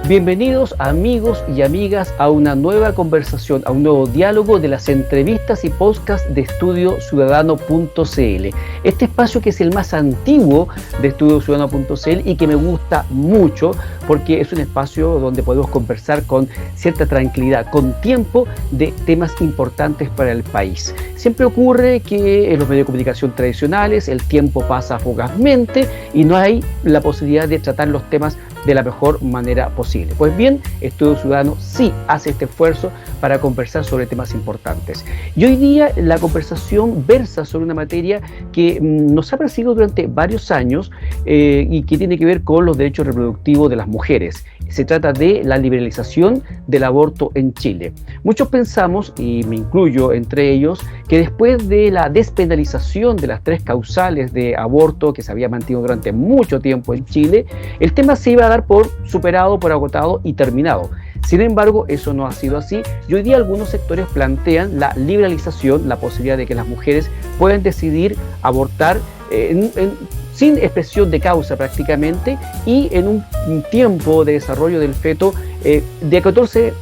Bienvenidos amigos y amigas a una nueva conversación, a un nuevo diálogo de las entrevistas y podcasts de EstudioCiudadano.cl. Este espacio que es el más antiguo de EstudioCiudadano.cl y que me gusta mucho porque es un espacio donde podemos conversar con cierta tranquilidad, con tiempo, de temas importantes para el país. Siempre ocurre que en los medios de comunicación tradicionales el tiempo pasa fugazmente y no hay la posibilidad de tratar los temas de la mejor manera posible. Pues bien, Estudio Ciudadano sí hace este esfuerzo para conversar sobre temas importantes. Y hoy día la conversación versa sobre una materia que nos ha perseguido durante varios años y que tiene que ver con los derechos reproductivos de las mujeres. Se trata de la liberalización del aborto en Chile. Muchos pensamos, y me incluyo entre ellos, que después de la despenalización de las 3 causales de aborto que se había mantenido durante mucho tiempo en Chile, el tema se iba a dar por superado, por agotado y terminado. Sin embargo, eso no ha sido así y hoy día algunos sectores plantean la liberalización, la posibilidad de que las mujeres puedan decidir abortar sin expresión de causa prácticamente y en un tiempo de desarrollo del feto de 14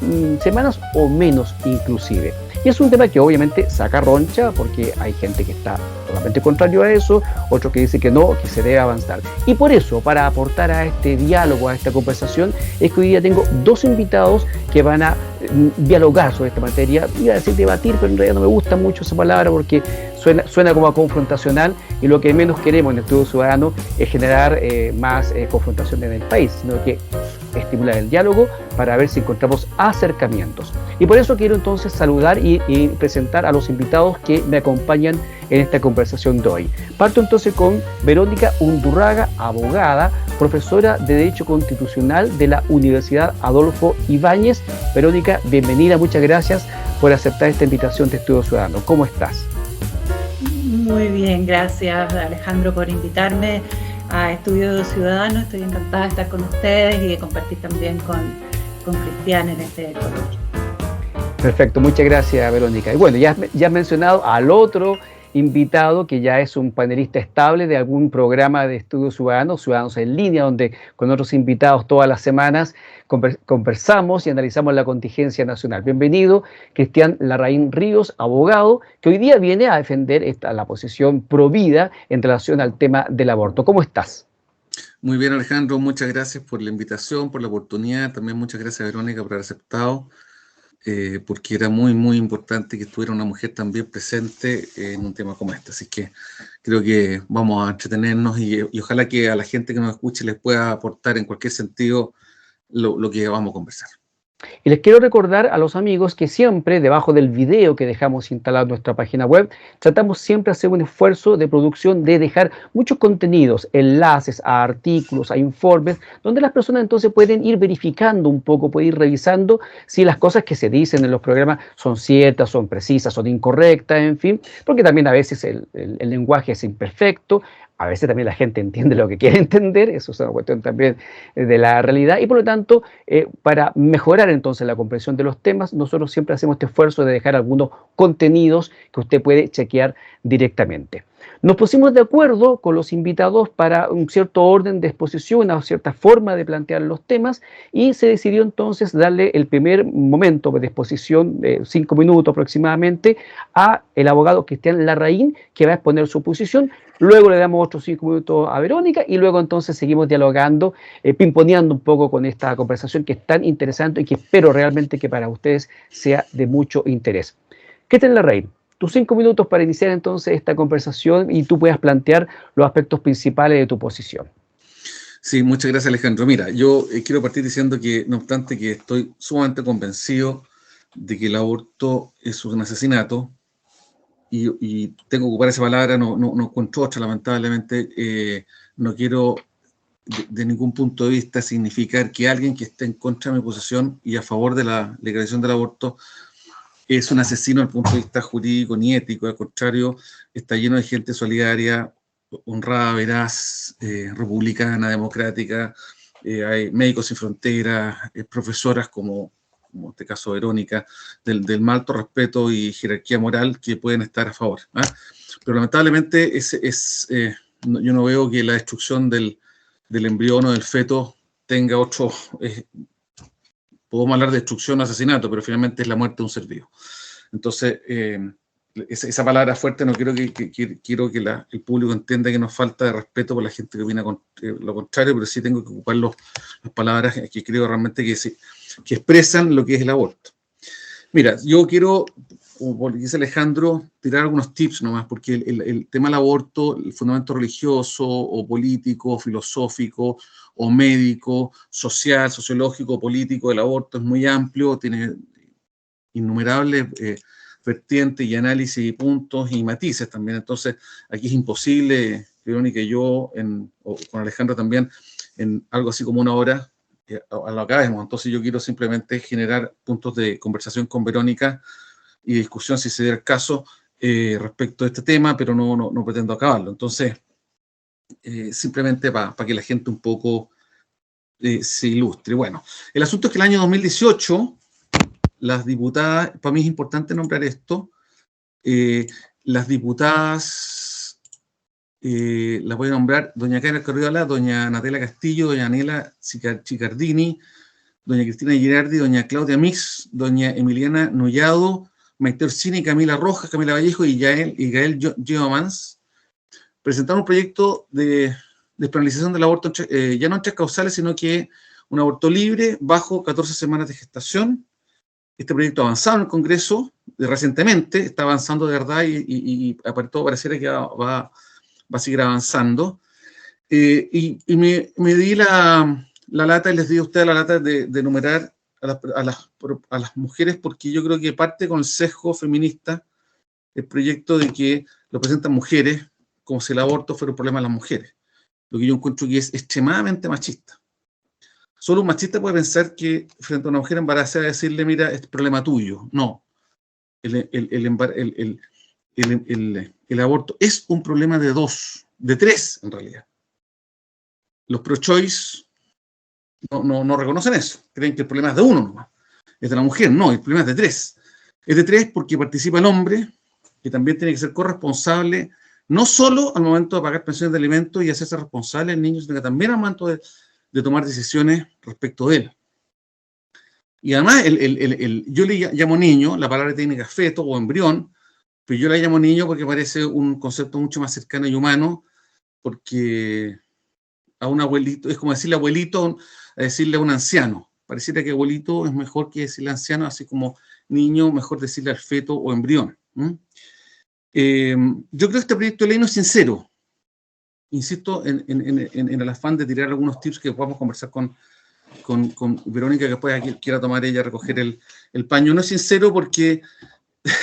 semanas o menos inclusive. Y es un tema que obviamente saca roncha porque hay gente que está totalmente contrario a eso, otro que dice que no, que se debe avanzar. Y por eso, para aportar a este diálogo, a esta conversación, es que hoy día tengo 2 invitados que van a dialogar sobre esta materia. Iba a decir debatir, pero en realidad no me gusta mucho esa palabra porque suena como a confrontacional y lo que menos queremos en el Estudio Ciudadano es generar más confrontación en el país, sino que estimular el diálogo para ver si encontramos acercamientos. Y por eso quiero entonces saludar y presentar a los invitados que me acompañan en esta conversación de hoy. Parto entonces con Verónica Undurraga, abogada, profesora de Derecho Constitucional de la Universidad Adolfo Ibáñez. Verónica, bienvenida, muchas gracias por aceptar esta invitación de Estudio Ciudadano. ¿Cómo estás? Muy bien, gracias Alejandro por invitarme a Estudio Ciudadano. Estoy encantada de estar con ustedes y de compartir también con Cristian en este coloquio. Perfecto, muchas gracias Verónica. Y bueno, ya has mencionado al otro invitado que ya es un panelista estable de algún programa de Estudio Ciudadano, Ciudadanos en Línea, donde con otros invitados todas las semanas conversamos y analizamos la contingencia nacional. Bienvenido, Cristian Larraín Ríos, abogado, que hoy día viene a defender la posición provida en relación al tema del aborto. ¿Cómo estás? Muy bien, Alejandro, muchas gracias por la invitación, por la oportunidad. También muchas gracias, Verónica, por haber aceptado. Porque era muy, muy importante que estuviera una mujer también presente en un tema como este. Así que creo que vamos a entretenernos y ojalá que a la gente que nos escuche les pueda aportar en cualquier sentido lo que vamos a conversar. Y les quiero recordar a los amigos que siempre debajo del video que dejamos instalado en nuestra página web, tratamos siempre de hacer un esfuerzo de producción de dejar muchos contenidos, enlaces a artículos, a informes, donde las personas entonces pueden ir verificando un poco, pueden ir revisando si las cosas que se dicen en los programas son ciertas, son precisas, son incorrectas, en fin, porque también a veces el lenguaje es imperfecto. A veces también la gente entiende lo que quiere entender, eso es una cuestión también de la realidad, y por lo tanto, para mejorar entonces la comprensión de los temas, nosotros siempre hacemos este esfuerzo de dejar algunos contenidos que usted puede chequear directamente. Nos pusimos de acuerdo con los invitados para un cierto orden de exposición, una cierta forma de plantear los temas, y se decidió entonces darle el primer momento de exposición, de 5 minutos aproximadamente, a el abogado Cristian Larraín, que va a exponer su posición. Luego le damos otros 5 minutos a Verónica y luego entonces seguimos dialogando, pimponeando un poco con esta conversación que es tan interesante y que espero realmente que para ustedes sea de mucho interés. Cristian Larraín, tus 5 minutos para iniciar entonces esta conversación y tú puedas plantear los aspectos principales de tu posición. Sí, muchas gracias, Alejandro. Mira, yo quiero partir diciendo que, no obstante que estoy sumamente convencido de que el aborto es un asesinato, y tengo que ocupar esa palabra, no encuentro otra, lamentablemente. No quiero de ningún punto de vista significar que alguien que esté en contra de mi posición y a favor de la legalización del aborto es un asesino desde el punto de vista jurídico ni ético. Al contrario, está lleno de gente solidaria, honrada, veraz, republicana, democrática. Hay Médicos Sin Fronteras, profesoras como en este caso Verónica, del más alto respeto y jerarquía moral que pueden estar a favor. Pero lamentablemente yo no veo que la destrucción del embrión o del feto tenga otro podemos hablar de destrucción o asesinato, pero finalmente es la muerte de un ser vivo. Entonces, esa palabra fuerte no quiero quiero que el público entienda que nos falta de respeto por la gente que opina lo contrario, pero sí tengo que ocupar las palabras que creo realmente que expresan lo que es el aborto. Mira, yo quiero, como dice Alejandro, tirar algunos tips nomás, porque el tema del aborto, el fundamento religioso o político, o filosófico o médico, social, sociológico, político del aborto es muy amplio, tiene innumerables vertientes y análisis y puntos y matices también. Entonces, aquí es imposible, Verónica y yo, o con Alejandro también, en algo así como una hora, a lo acabemos. Entonces, yo quiero simplemente generar puntos de conversación con Verónica y discusión, si se diera el caso, respecto a este tema, pero no pretendo acabarlo. Entonces, simplemente para que la gente un poco se ilustre. Bueno, el asunto es que el año 2018, las diputadas, para mí es importante nombrar esto, las diputadas, las voy a nombrar, doña Karen Carriola, doña Natela Castillo, doña Anela Chicardini, doña Cristina Girardi, doña Claudia Mix, doña Emiliana Nollado, Maite Orsini, Camila Rojas, Camila Vallejo y Gael Geomans, presentaron un proyecto de despenalización del aborto, ya no en 3 causales, sino que un aborto libre bajo 14 semanas de gestación. Este proyecto ha avanzado en el Congreso recientemente, está avanzando de verdad y a todo pareciera que va a seguir avanzando. Y me di la lata, y les di a ustedes la lata de enumerar a las mujeres, porque yo creo que parte con el sesgo feminista el proyecto de que lo presentan mujeres como si el aborto fuera un problema de las mujeres, lo que yo encuentro que es extremadamente machista. Solo un machista puede pensar que frente a una mujer embarazada decirle, mira, es problema tuyo. No. El aborto es un problema de 2, de 3 en realidad. Los pro-choice no reconocen eso. Creen que el problema es de 1 nomás. Es de la mujer. No, el problema es de 3. Es de 3 porque participa el hombre, que también tiene que ser corresponsable, no solo al momento de pagar pensiones de alimentos y hacerse responsable del niño, sino que también al momento de tomar decisiones respecto de él. Y además, yo le llamo niño, la palabra técnica es feto o embrión, pero yo la llamo niño porque parece un concepto mucho más cercano y humano, porque a un abuelito, es como decirle abuelito a decirle a un anciano. Pareciera que abuelito es mejor que decirle anciano, así como niño, mejor decirle al feto o embrión. Yo creo que este proyecto de ley no es sincero. Insisto en el afán de tirar algunos tips que podamos conversar con Verónica, que después quiera tomar ella, recoger el paño. No es sincero porque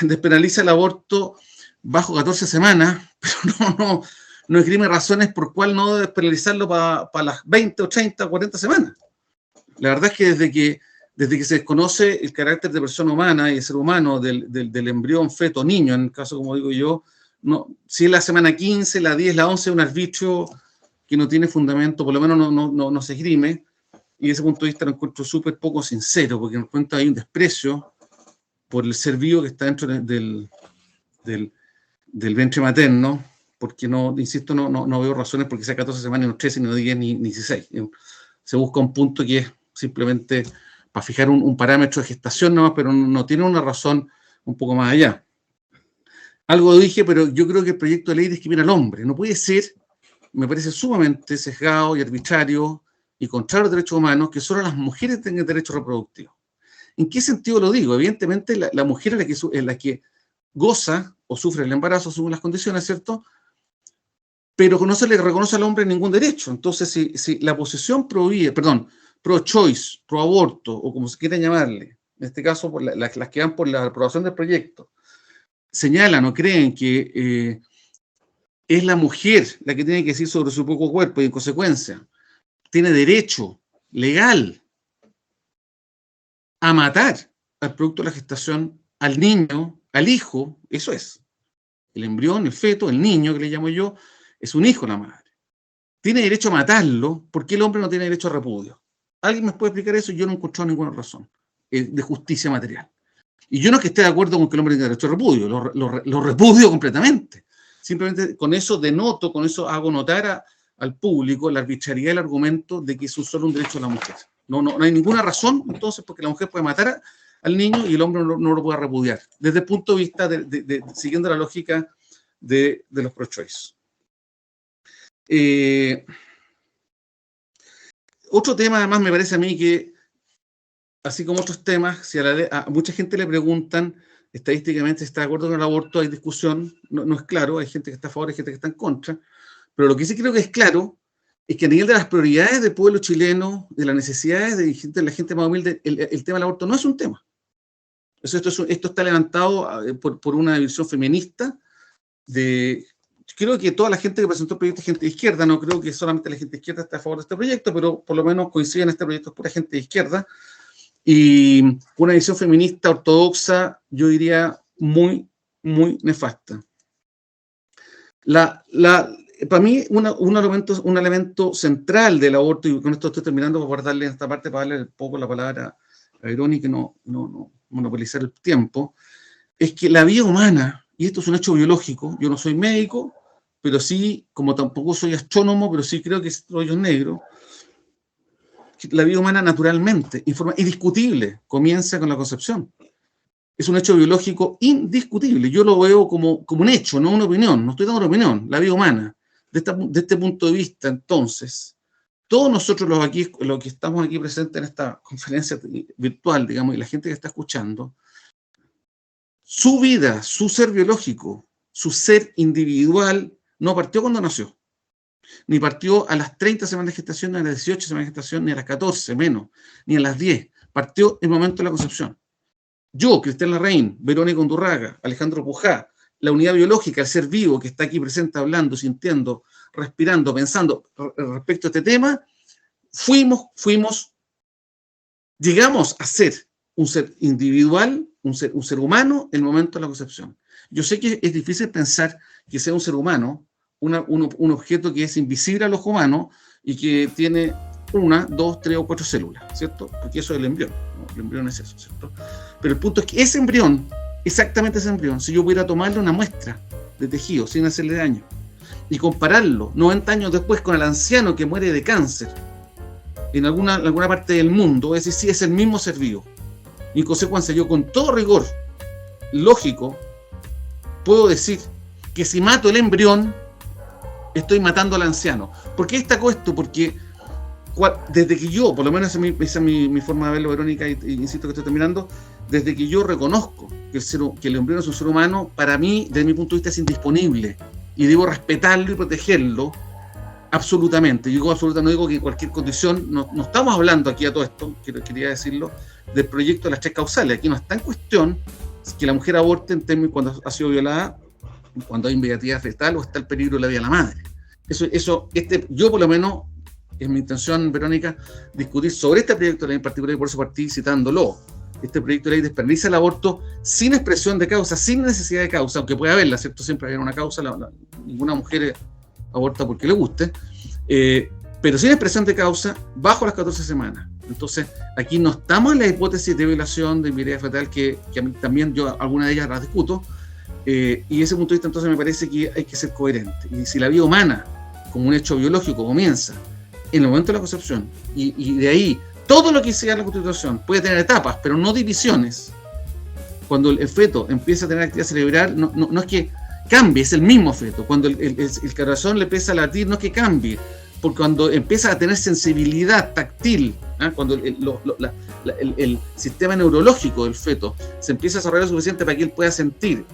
despenaliza el aborto bajo 14 semanas, pero no esgrime razones por cuál no despenalizarlo para las 20 o 30 o 40 semanas. La verdad es que desde que se desconoce el carácter de persona humana y el ser humano del embrión, feto, niño, en el caso, como digo yo, si es la semana 15, la 10, la 11, un arbitrio que no tiene fundamento, por lo menos no se esgrime, y desde ese punto de vista lo encuentro súper poco sincero, porque en cuenta hay un desprecio por el ser vivo que está dentro del vientre materno, porque insisto, no veo razones porque sea 14 semanas, no 13, no 10, ni 16. Se busca un punto que es simplemente para fijar un parámetro de gestación nomás, pero no tiene una razón un poco más allá. Algo dije, pero yo creo que el proyecto de ley discrimina al hombre. No puede ser, me parece sumamente sesgado y arbitrario y contrario a los derechos humanos que solo las mujeres tengan derechos reproductivos. ¿En qué sentido lo digo? Evidentemente la mujer es la que goza o sufre el embarazo según las condiciones, ¿cierto? Pero no se le reconoce al hombre ningún derecho. Entonces, si la posición pro-choice, pro-aborto, o como se quiera llamarle, en este caso por las que van por la aprobación del proyecto, señalan o creen que es la mujer la que tiene que decir sobre su propio cuerpo y en consecuencia tiene derecho legal a matar al producto de la gestación, al niño, al hijo, eso es. El embrión, el feto, el niño que le llamo yo, es un hijo la madre. Tiene derecho a matarlo, ¿por qué el hombre no tiene derecho a repudio? ¿Alguien me puede explicar eso? Yo no he encontrado ninguna razón de justicia material. Y yo no es que esté de acuerdo con que el hombre tenga derecho a repudio, lo repudio completamente. Simplemente con eso denoto, con eso hago notar al público la arbitrariedad del argumento de que es solo un derecho de la mujer. No hay ninguna razón, entonces, porque la mujer puede matar al niño y el hombre no lo puede repudiar, desde el punto de vista siguiendo la lógica de los pro-choice. Otro tema, además, me parece a mí que, así como otros temas, si a mucha gente le preguntan estadísticamente si está de acuerdo con el aborto, hay discusión, no es claro, hay gente que está a favor, hay gente que está en contra, pero lo que sí creo que es claro es que a nivel de las prioridades del pueblo chileno, de las necesidades de la gente más humilde, el tema del aborto no es un tema. Esto está levantado por una división feminista creo que toda la gente que presentó el proyecto es gente de izquierda, no creo que solamente la gente de izquierda esté a favor de este proyecto, pero por lo menos coincide en este proyecto es pura gente de izquierda, y una visión feminista ortodoxa, yo diría, muy, muy nefasta. Para mí, un elemento central del aborto, y con esto estoy terminando para darle esta parte, para darle un poco la palabra a Verónica y no monopolizar el tiempo, es que la vida humana, y esto es un hecho biológico, yo no soy médico, pero sí, como tampoco soy astrónomo, pero sí creo que es hoyo negro, la vida humana naturalmente, en forma indiscutible, comienza con la concepción. Es un hecho biológico indiscutible. Yo lo veo como un hecho, no una opinión. No estoy dando una opinión. La vida humana, de este punto de vista, entonces, todos nosotros los que estamos aquí presentes en esta conferencia virtual, digamos, y la gente que está escuchando, su vida, su ser biológico, su ser individual, no partió cuando nació. Ni partió a las 30 semanas de gestación, ni a las 18 semanas de gestación, ni a las 14, menos, ni a las 10. Partió en el momento de la concepción. Yo, Cristian Larraín, Verónica Undurraga, Alejandro Pujá, la unidad biológica, el ser vivo que está aquí presente hablando, sintiendo, respirando, pensando respecto a este tema, llegamos a ser un ser individual, un ser humano en el momento de la concepción. Yo sé que es difícil pensar que sea un ser humano, un objeto que es invisible al ojo humano y que tiene 1, 2, 3 o 4 células, ¿cierto? Porque eso es el embrión, ¿no? El embrión es eso, ¿cierto? Pero el punto es que ese embrión, exactamente ese embrión, si yo pudiera tomarle una muestra de tejido sin hacerle daño y compararlo 90 años después con el anciano que muere de cáncer en alguna parte del mundo, es decir, sí, es el mismo ser vivo. Y en consecuencia, yo con todo rigor lógico puedo decir que si mato el embrión, estoy matando al anciano. ¿Por qué destaco esto? Porque desde que yo, por lo menos esa es mi forma de verlo, Verónica, y insisto que estoy terminando, desde que yo reconozco que el embrión es un ser humano, para mí, desde mi punto de vista, es indisponible y debo respetarlo y protegerlo absolutamente. Yo no digo que en cualquier condición, no estamos hablando aquí a todo esto, quería decirlo, del proyecto de las 3 causales. Aquí no está en cuestión que la mujer aborte en términos cuando ha sido violada, cuando hay inmediatez fetal o está el peligro de la vida de la madre. Yo por lo menos, es mi intención, Verónica, discutir sobre este proyecto de ley en particular, y por eso partí citándolo. Este proyecto de ley despenaliza el aborto sin expresión de causa, sin necesidad de causa, aunque puede haberla, ¿cierto? Siempre hay una causa, ninguna mujer aborta porque le guste, pero sin expresión de causa, bajo las 14 semanas. Entonces, aquí no estamos en la hipótesis de violación, de inmediatez fetal, que a mí también yo alguna de ellas las discuto, y ese punto de vista entonces me parece que hay que ser coherente. Y si la vida humana, como un hecho biológico, comienza en el momento de la concepción, y de ahí todo lo que sea la Constitución puede tener etapas, pero no divisiones. Cuando el feto empieza a tener actividad cerebral, no es que cambie, es el mismo feto. Cuando el corazón le empieza a latir, no es que cambie, porque cuando empieza a tener sensibilidad táctil, cuando el sistema neurológico del feto se empieza a desarrollar lo suficiente para que él pueda sentir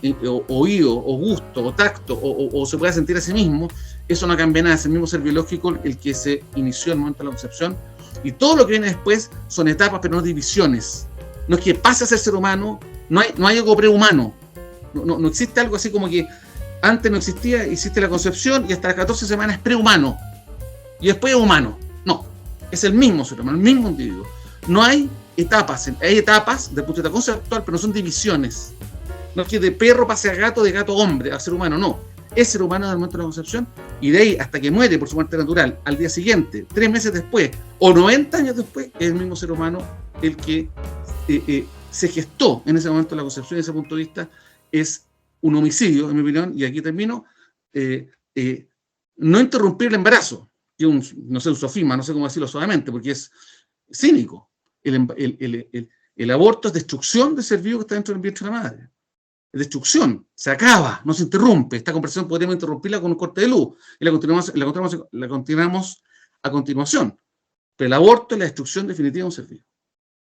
oído, o gusto, o tacto, o se pueda sentir a sí mismo, eso no cambia nada, es el mismo ser biológico el que se inició en el momento de la concepción, y todo lo que viene después son etapas, pero no divisiones. No es que pase a ser humano, no hay algo prehumano, no existe algo así como que antes no existía, existe la concepción y hasta las 14 semanas es prehumano y después es humano. No, es el mismo ser humano, el mismo individuo. No hay etapas, hay etapas desde el punto de vista conceptual, pero no son divisiones. No es que de perro pase a gato, de gato a hombre, a ser humano, no. Es ser humano desde el momento de la concepción, y de ahí hasta que muere por su muerte natural, al día siguiente, 3 meses después, o 90 años después, es el mismo ser humano el que se gestó en ese momento de la concepción. Desde ese punto de vista es un homicidio, en mi opinión, y aquí termino, no interrumpir el embarazo. que no sé, un sofisma, no sé cómo decirlo suavemente, porque es cínico. El aborto es destrucción del ser vivo que está dentro del vientre de la madre. Es destrucción, se acaba, no se interrumpe. Esta conversación podríamos interrumpirla con un corte de luz y la continuamos a continuación. Pero el aborto es la destrucción definitiva de un ser vivo.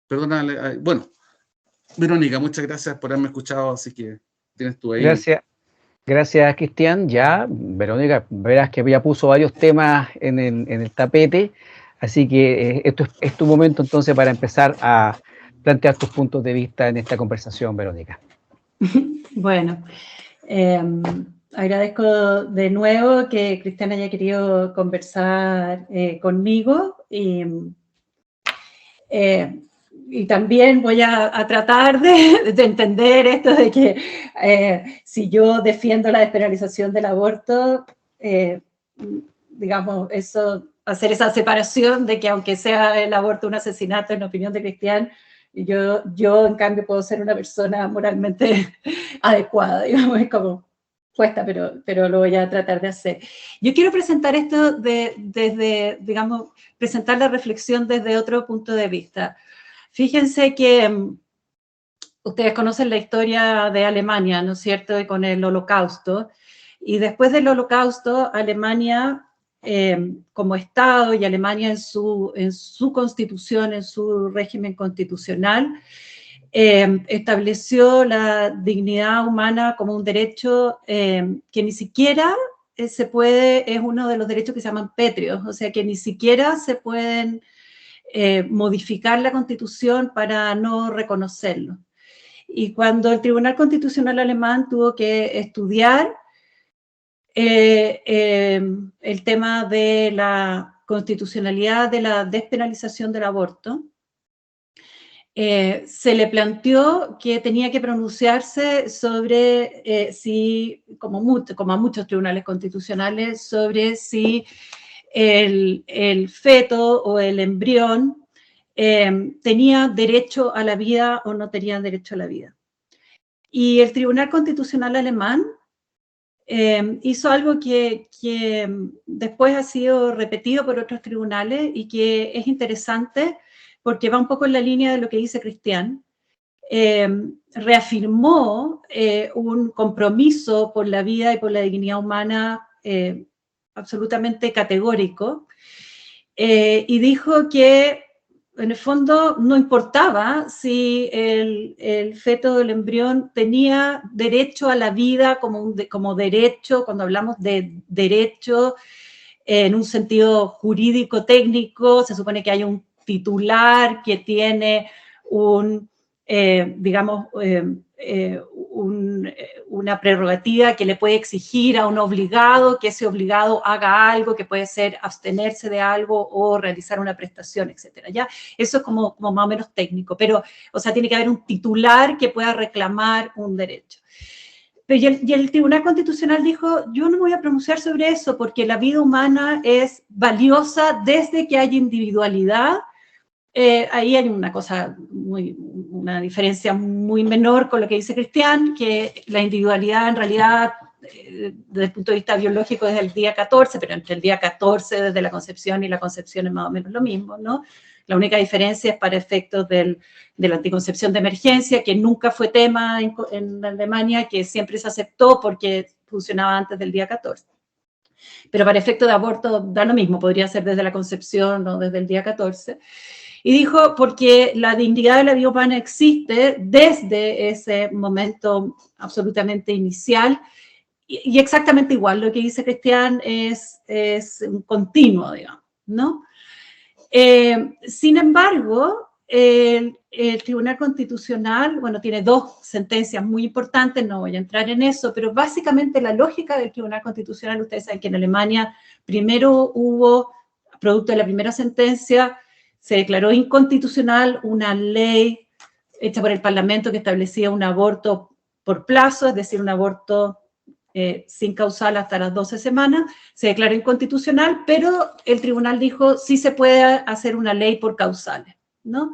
Perdona, bueno, Verónica, muchas gracias por haberme escuchado, así que tienes tú ahí. Gracias, Cristian. Ya, Verónica, verás que ya puso varios temas en el tapete, así que esto es tu momento entonces para empezar a plantear tus puntos de vista en esta conversación, Verónica. Bueno, agradezco de nuevo que Cristian haya querido conversar conmigo y también voy a tratar de entender esto de que si yo defiendo la despenalización del aborto, digamos, hacer esa separación de que aunque sea el aborto un asesinato en la opinión de Cristian, yo en cambio puedo ser una persona moralmente adecuada, digamos, es como cuesta, pero lo voy a tratar de hacer. Yo quiero presentar esto desde, digamos, presentar la reflexión desde otro punto de vista. Fíjense que ustedes conocen la historia de Alemania, ¿no es cierto?, con el Holocausto, y después del Holocausto, Alemania como Estado y Alemania en su constitución, en su régimen constitucional, estableció la dignidad humana como un derecho que ni siquiera es uno de los derechos que se llaman pétreos, o sea que ni siquiera se pueden modificar la Constitución para no reconocerlo. Y cuando el Tribunal Constitucional alemán tuvo que estudiar el tema de la constitucionalidad de la despenalización del aborto, se le planteó que tenía que pronunciarse sobre si, como a muchos tribunales constitucionales, sobre si el feto o el embrión tenía derecho a la vida o no tenía derecho a la vida. Y el Tribunal Constitucional alemán hizo algo que después ha sido repetido por otros tribunales y que es interesante porque va un poco en la línea de lo que dice Cristian. Reafirmó un compromiso por la vida y por la dignidad humana absolutamente categórico y dijo que en el fondo no importaba si el feto o el embrión tenía derecho a la vida como derecho, cuando hablamos de derecho en un sentido jurídico técnico, se supone que hay un titular que tiene una prerrogativa que le puede exigir a un obligado que ese obligado haga algo, que puede ser abstenerse de algo o realizar una prestación, etcétera. ¿Ya? Eso es como más o menos técnico, pero, o sea, tiene que haber un titular que pueda reclamar un derecho. Y el Tribunal Constitucional dijo, yo no me voy a pronunciar sobre eso porque la vida humana es valiosa desde que hay individualidad. Ahí hay una diferencia muy menor con lo que dice Cristian, que la individualidad en realidad, desde el punto de vista biológico, es el día 14, pero entre el día 14 desde la concepción y la concepción es más o menos lo mismo, ¿no? La única diferencia es para efectos de la anticoncepción de emergencia, que nunca fue tema en Alemania, que siempre se aceptó porque funcionaba antes del día 14. Pero para efectos de aborto da lo mismo, podría ser desde la concepción o desde el día 14. Y dijo, porque la dignidad de la vida humana existe desde ese momento absolutamente inicial, y exactamente igual, lo que dice Cristian es un continuo, digamos, ¿no? Sin embargo, el Tribunal Constitucional, bueno, tiene dos sentencias muy importantes, no voy a entrar en eso, pero básicamente la lógica del Tribunal Constitucional, ustedes saben que en Alemania primero hubo, producto de la primera sentencia, se declaró inconstitucional una ley hecha por el Parlamento que establecía un aborto por plazo, es decir, un aborto sin causal hasta las 12 semanas, se declaró inconstitucional, pero el tribunal dijo sí se puede hacer una ley por causales, ¿no?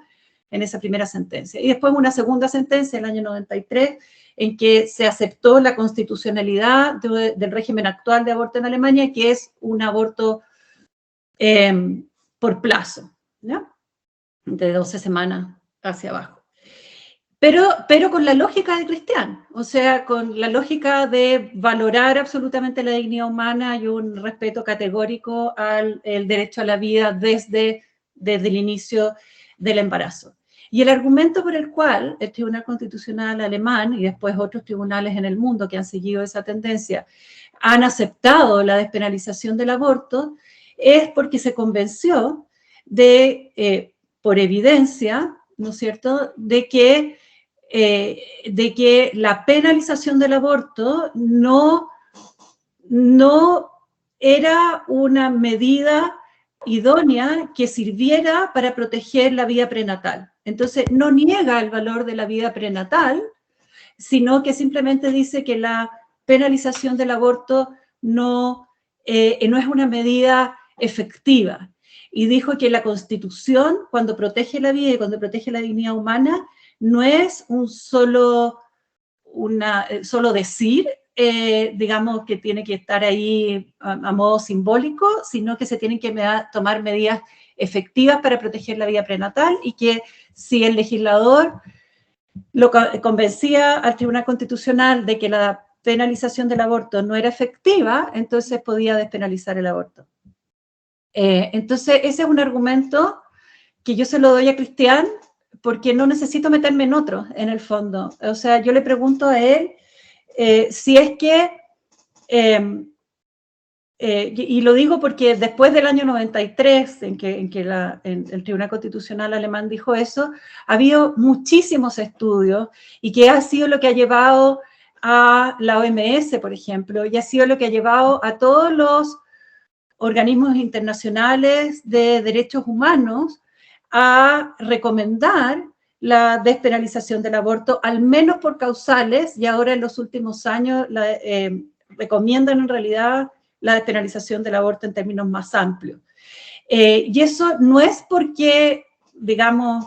En esa primera sentencia. Y después una segunda sentencia, el año 93, en que se aceptó la constitucionalidad del régimen actual de aborto en Alemania, que es un aborto por plazo, ¿no? De 12 semanas hacia abajo. Pero con la lógica de Cristian, o sea, con la lógica de valorar absolutamente la dignidad humana y un respeto categórico al el derecho a la vida desde el inicio del embarazo. Y el argumento por el cual el Tribunal Constitucional alemán y después otros tribunales en el mundo que han seguido esa tendencia han aceptado la despenalización del aborto es porque se convenció de, por evidencia, ¿no es cierto?, de que la penalización del aborto no era una medida idónea que sirviera para proteger la vida prenatal. Entonces, no niega el valor de la vida prenatal, sino que simplemente dice que la penalización del aborto no es una medida efectiva. Y dijo que la Constitución, cuando protege la vida y cuando protege la dignidad humana, no es solo decir, digamos, que tiene que estar ahí a modo simbólico, sino que se tienen que tomar medidas efectivas para proteger la vida prenatal y que si el legislador lo convencía al Tribunal Constitucional de que la penalización del aborto no era efectiva, entonces podía despenalizar el aborto. Entonces, ese es un argumento que yo se lo doy a Cristian porque no necesito meterme en otro, en el fondo. O sea, yo le pregunto a él si es que, y lo digo porque después del año 93, en que el Tribunal Constitucional alemán dijo eso, ha habido muchísimos estudios y que ha sido lo que ha llevado a la OMS, por ejemplo, y ha sido lo que ha llevado a todos los organismos internacionales de derechos humanos a recomendar la despenalización del aborto, al menos por causales, y ahora en los últimos años recomiendan en realidad la despenalización del aborto en términos más amplios. Y eso no es porque, digamos,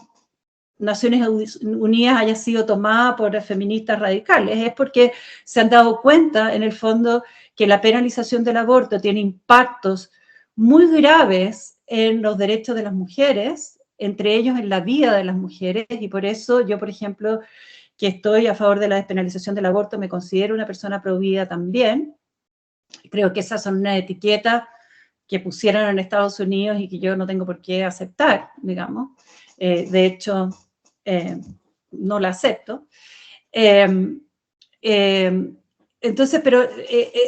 Naciones Unidas haya sido tomada por feministas radicales, es porque se han dado cuenta, en el fondo, que la penalización del aborto tiene impactos muy graves en los derechos de las mujeres, entre ellos en la vida de las mujeres, y por eso yo, por ejemplo, que estoy a favor de la despenalización del aborto, me considero una persona pro vida también. Creo que esas son una etiqueta que pusieron en Estados Unidos y que yo no tengo por qué aceptar, digamos. De hecho, no la acepto. Entonces,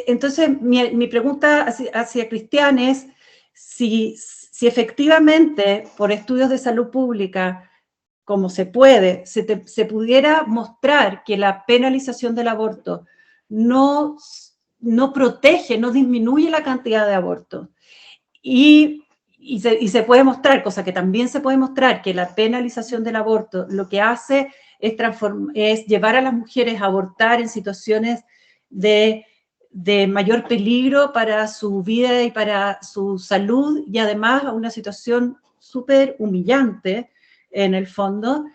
entonces mi pregunta hacia Cristian es si efectivamente por estudios de salud pública, como se puede, se pudiera mostrar que la penalización del aborto no protege, no disminuye la cantidad de abortos, y se puede mostrar, cosa que también se puede mostrar, que la penalización del aborto lo que hace es llevar a las mujeres a abortar en situaciones de mayor peligro para su vida y para su salud, y además a una situación súper humillante, en el fondo,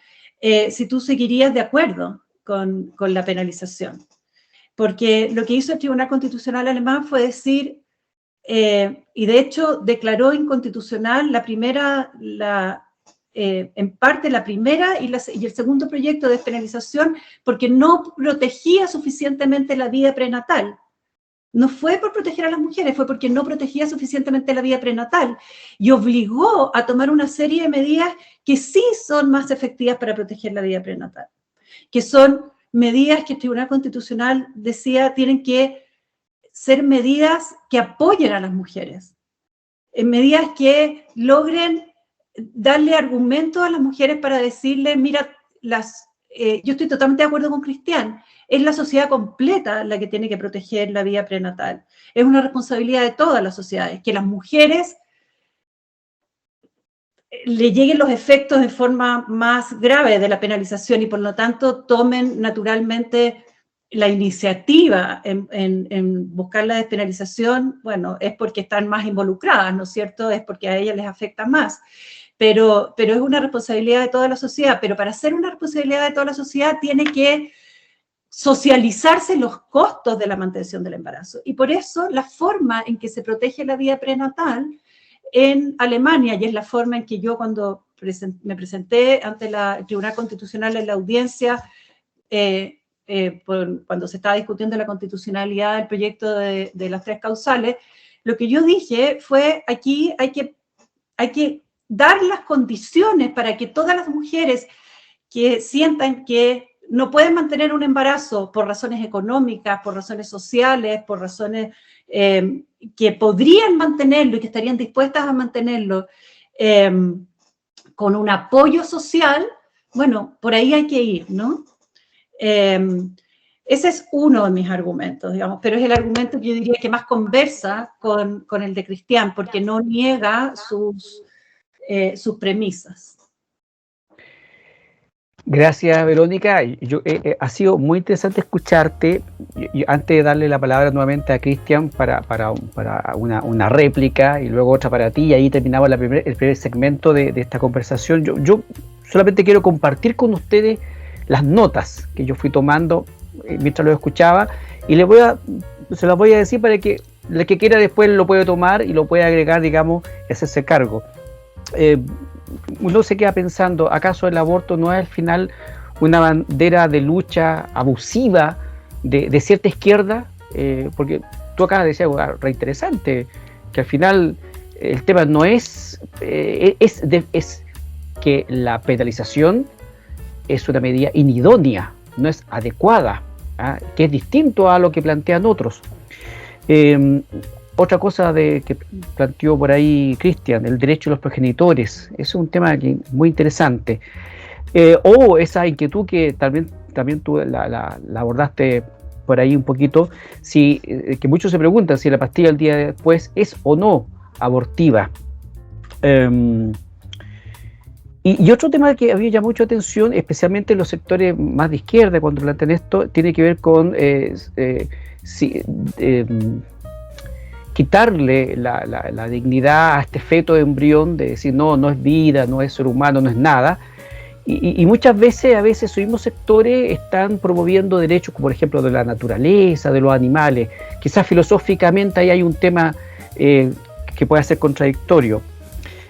si tú seguirías de acuerdo con la penalización. Porque lo que hizo el Tribunal Constitucional alemán fue decir, y de hecho declaró inconstitucional en parte la primera y el segundo proyecto de despenalización porque no protegía suficientemente la vida prenatal. No fue por proteger a las mujeres, fue porque no protegía suficientemente la vida prenatal y obligó a tomar una serie de medidas que sí son más efectivas para proteger la vida prenatal, que son medidas que el Tribunal Constitucional decía tienen que ser medidas que apoyen a las mujeres, medidas que logren darle argumentos a las mujeres para decirles, mira, yo estoy totalmente de acuerdo con Cristian, es la sociedad completa la que tiene que proteger la vida prenatal. Es una responsabilidad de todas las sociedades, que las mujeres le lleguen los efectos de forma más grave de la penalización y por lo tanto tomen naturalmente la iniciativa en buscar la despenalización. Bueno, es porque están más involucradas, ¿no es cierto? Es porque a ellas les afecta más. Pero es una responsabilidad de toda la sociedad. Pero para ser una responsabilidad de toda la sociedad tiene que socializarse los costos de la mantención del embarazo. Y por eso la forma en que se protege la vida prenatal en Alemania, y es la forma en que yo cuando me presenté ante el Tribunal Constitucional en la audiencia, cuando se estaba discutiendo la constitucionalidad del proyecto de las 3 causales, lo que yo dije fue, aquí hay que dar las condiciones para que todas las mujeres que sientan que no pueden mantener un embarazo por razones económicas, por razones sociales, por razones que podrían mantenerlo y que estarían dispuestas a mantenerlo con un apoyo social, bueno, por ahí hay que ir, ¿no? Ese es uno de mis argumentos, digamos, pero es el argumento que yo diría que más conversa con el de Cristian, porque no niega sus premisas. Gracias, Verónica. Ha sido muy interesante escucharte. Antes de darle la palabra nuevamente a Cristian para una réplica y luego otra para ti, y ahí terminaba el primer segmento de esta conversación. Yo solamente quiero compartir con ustedes las notas que yo fui tomando mientras lo escuchaba, y se las voy a decir para que el que quiera después lo puede tomar y lo puede agregar, digamos, y hacerse cargo. Uno se queda pensando, ¿acaso el aborto no es al final una bandera de lucha abusiva de cierta izquierda? Porque tú acabas de decir algo reinteresante, que al final el tema no es que la penalización es una medida inidónea, no es adecuada, que es distinto a lo que plantean otros. Otra cosa que planteó por ahí Cristian, el derecho de los progenitores, es un tema muy interesante. O esa inquietud que también tú la abordaste por ahí un poquito, que muchos se preguntan si la pastilla el día después es o no abortiva. Y otro tema que había llamado mucha atención, especialmente en los sectores más de izquierda, cuando plantean esto, tiene que ver con quitarle la dignidad a este feto de embrión, de decir no es vida, no es ser humano, no es nada. Y muchas veces, esos mismos sectores están promoviendo derechos, como por ejemplo de la naturaleza, de los animales. Quizás filosóficamente ahí hay un tema que puede ser contradictorio.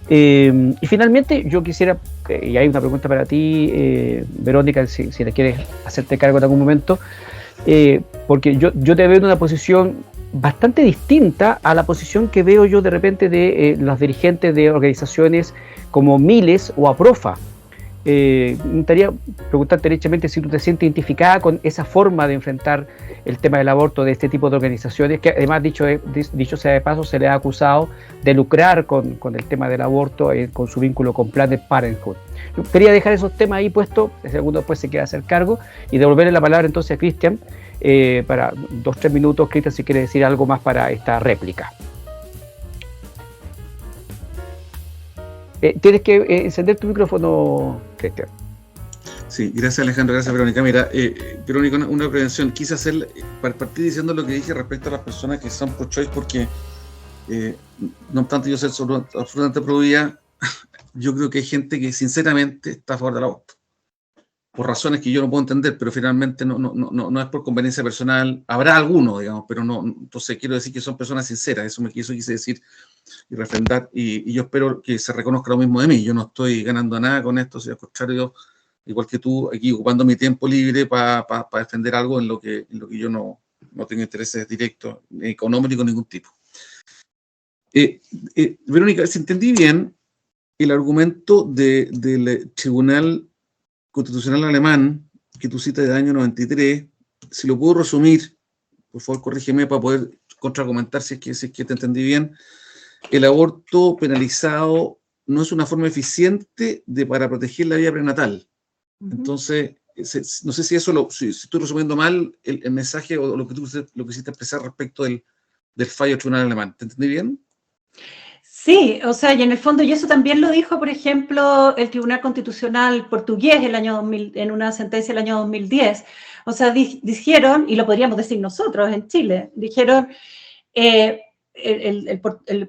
Y finalmente yo quisiera, y hay una pregunta para ti, Verónica, si le quieres hacerte cargo en algún momento, porque yo te veo en una posición bastante distinta a la posición que veo yo de repente de los dirigentes de organizaciones como Miles o APROFA. Me gustaría preguntarte derechamente si tú te sientes identificada con esa forma de enfrentar el tema del aborto de este tipo de organizaciones, que además, dicho sea de paso, se le ha acusado de lucrar con el tema del aborto, con su vínculo con Planned Parenthood. Yo quería dejar esos temas ahí puestos, el segundo después se quiere hacer cargo, y devolverle la palabra entonces a Cristian, para 2-3 minutos. Cristian, si quiere decir algo más para esta réplica. Tienes que encender tu micrófono, Cristian. Sí, gracias Alejandro, gracias Verónica. Mira, Verónica, una prevención. Quise hacer, partir diciendo lo que dije respecto a las personas que son pro-choice, porque no obstante yo ser absolutamente pro-vida, yo creo que hay gente que sinceramente está a favor del aborto, por razones que yo no puedo entender, pero finalmente no es por conveniencia personal. Habrá algunos, digamos, pero no. Entonces quiero decir que son personas sinceras, eso quise decir y refrendar, y yo espero que se reconozca lo mismo de mí. Yo no estoy ganando nada con esto, al contrario, igual que tú, aquí ocupando mi tiempo libre para defender algo en lo que yo no tengo intereses directos, ni económicos, ningún tipo. Verónica, si entendí bien, el argumento del Tribunal Constitucional alemán, que tú citas del año 93, si lo puedo resumir, por favor corrígeme para poder contraargumentar si es que te entendí bien. El aborto penalizado no es una forma eficiente para proteger la vida prenatal. Entonces, no sé si eso si estoy resumiendo mal el mensaje o lo que quisiste expresar respecto del fallo del tribunal alemán. ¿Te entendí bien? Sí, o sea, y en el fondo, y eso también lo dijo, por ejemplo, el Tribunal Constitucional portugués en una sentencia del año 2010. O sea, dijeron, y lo podríamos decir nosotros en Chile, dijeron, el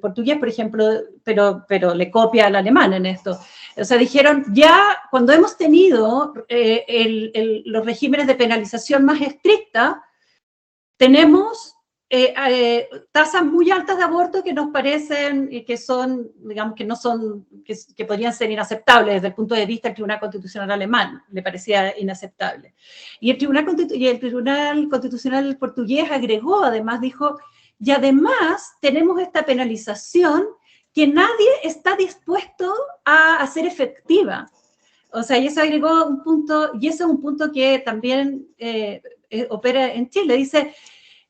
portugués, por ejemplo, pero le copia al alemán en esto. O sea, dijeron, ya cuando hemos tenido los regímenes de penalización más estricta, tenemos tasas muy altas de aborto que nos parecen que son, digamos, que no son, que podrían ser inaceptables desde el punto de vista del Tribunal Constitucional alemán, le parecía inaceptable. Y el Tribunal Constitucional portugués agregó, además dijo, y además tenemos esta penalización que nadie está dispuesto a hacer efectiva. O sea, y eso agregó un punto, y eso es un punto que también opera en Chile, dice,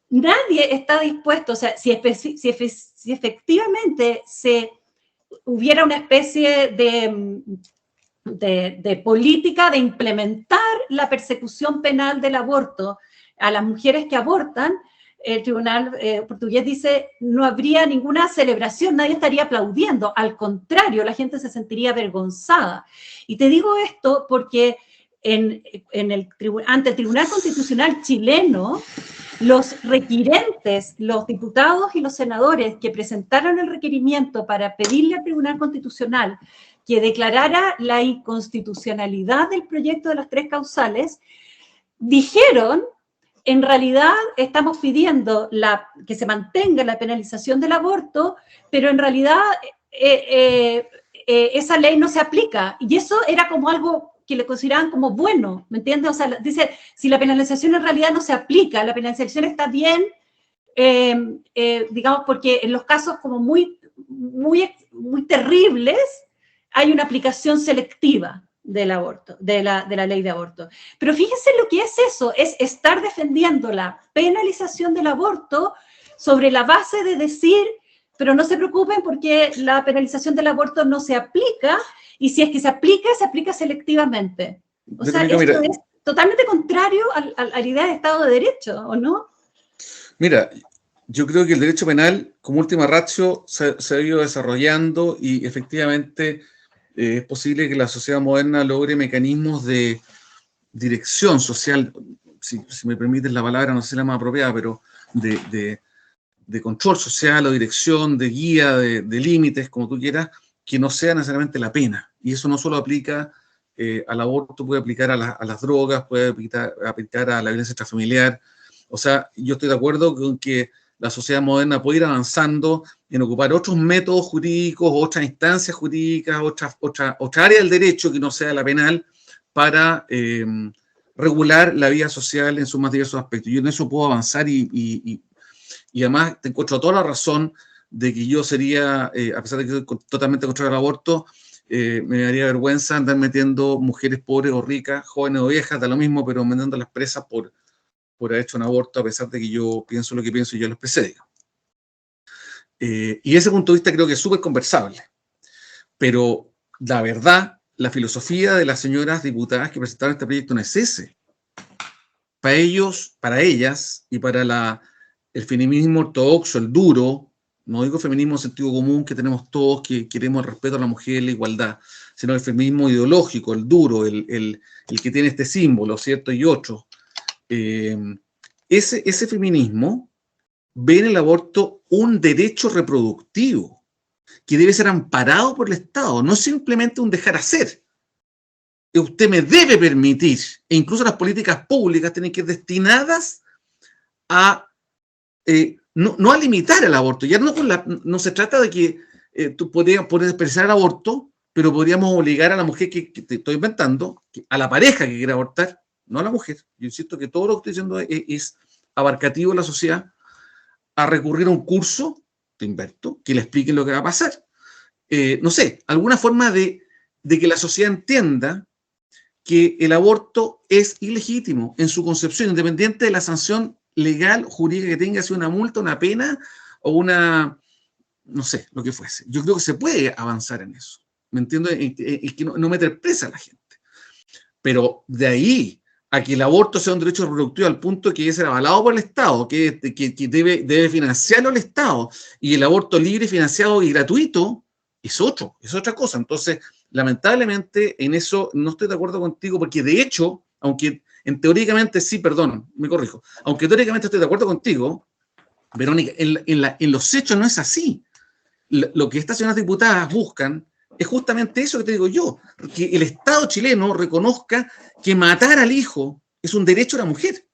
nadie está dispuesto, o sea, si efectivamente hubiera una especie de política de implementar la persecución penal del aborto a las mujeres que abortan, el tribunal portugués dice, no habría ninguna celebración, nadie estaría aplaudiendo, al contrario, la gente se sentiría avergonzada. Y te digo esto porque ante el Tribunal Constitucional chileno, los requirentes, los diputados y los senadores que presentaron el requerimiento para pedirle al Tribunal Constitucional que declarara la inconstitucionalidad del proyecto de las 3 causales, dijeron, en realidad estamos pidiendo que se mantenga la penalización del aborto, pero en realidad esa ley no se aplica. Y eso era como algo que le consideraban como bueno, ¿me entiendes? O sea, dice, si la penalización en realidad no se aplica, la penalización está bien, digamos, porque en los casos como muy terribles, hay una aplicación selectiva del aborto, de la ley de aborto. Pero fíjense lo que es eso, es estar defendiendo la penalización del aborto sobre la base de decir, pero no se preocupen porque la penalización del aborto no se aplica, y si es que se aplica selectivamente. O sea, esto es totalmente contrario a la idea de Estado de Derecho, ¿o no? Mira, yo creo que el derecho penal, como última ratio, se ha ido desarrollando y efectivamente es posible que la sociedad moderna logre mecanismos de dirección social, si me permites la palabra, no sé la más apropiada, pero de control social o dirección, de guía, de límites, como tú quieras, que no sea necesariamente la pena. Y eso no solo aplica al aborto, puede aplicar a las drogas, puede aplicar a la violencia intrafamiliar. O sea, yo estoy de acuerdo con que la sociedad moderna puede ir avanzando en ocupar otros métodos jurídicos, otras instancias jurídicas, otra área del derecho que no sea la penal, para regular la vida social en sus más diversos aspectos. Yo en eso puedo avanzar y además te encuentro toda la razón de que yo sería, a pesar de que soy totalmente contrario al aborto, me daría vergüenza andar metiendo mujeres pobres o ricas, jóvenes o viejas, da lo mismo, pero metiéndolas presas por haber hecho un aborto, a pesar de que yo pienso lo que pienso y yo lo expresé. Y ese punto de vista creo que es súper conversable. Pero la verdad, la filosofía de las señoras diputadas que presentaron este proyecto no es ese. Para ellos, para ellas y para el feminismo ortodoxo, el duro, no digo feminismo en sentido común que tenemos todos, que queremos el respeto a la mujer y la igualdad, sino el feminismo ideológico, el duro, el que tiene este símbolo, ¿cierto? Y otros. Ese feminismo ve en el aborto un derecho reproductivo que debe ser amparado por el Estado, no simplemente un dejar hacer. Usted me debe permitir, e incluso las políticas públicas tienen que ir destinadas a no a limitar el aborto. Ya no se trata de que tú puedes expresar el aborto, pero podríamos obligar a la mujer que te estoy inventando, a la pareja que quiere abortar, no a la mujer. Yo insisto que todo lo que estoy diciendo es abarcativo de la sociedad, a recurrir a un curso, te invento, que le expliquen lo que va a pasar. No sé, alguna forma de que la sociedad entienda que el aborto es ilegítimo en su concepción, independiente de la sanción legal, jurídica que tenga, sea una multa, una pena o una, no sé, lo que fuese. Yo creo que se puede avanzar en eso. ¿Me entiendo? Es que no meter presa a la gente. Pero de ahí a que el aborto sea un derecho reproductivo al punto que debe ser avalado por el Estado, que debe financiarlo el Estado, y el aborto libre, financiado y gratuito, es otra cosa. Entonces, lamentablemente, en eso no estoy de acuerdo contigo, porque de hecho, aunque teóricamente sí, perdón, me corrijo, aunque teóricamente estoy de acuerdo contigo, Verónica, en los hechos no es así. Lo que estas señoras diputadas buscan es justamente eso que te digo yo, que el Estado chileno reconozca que matar al hijo es un derecho de la mujer.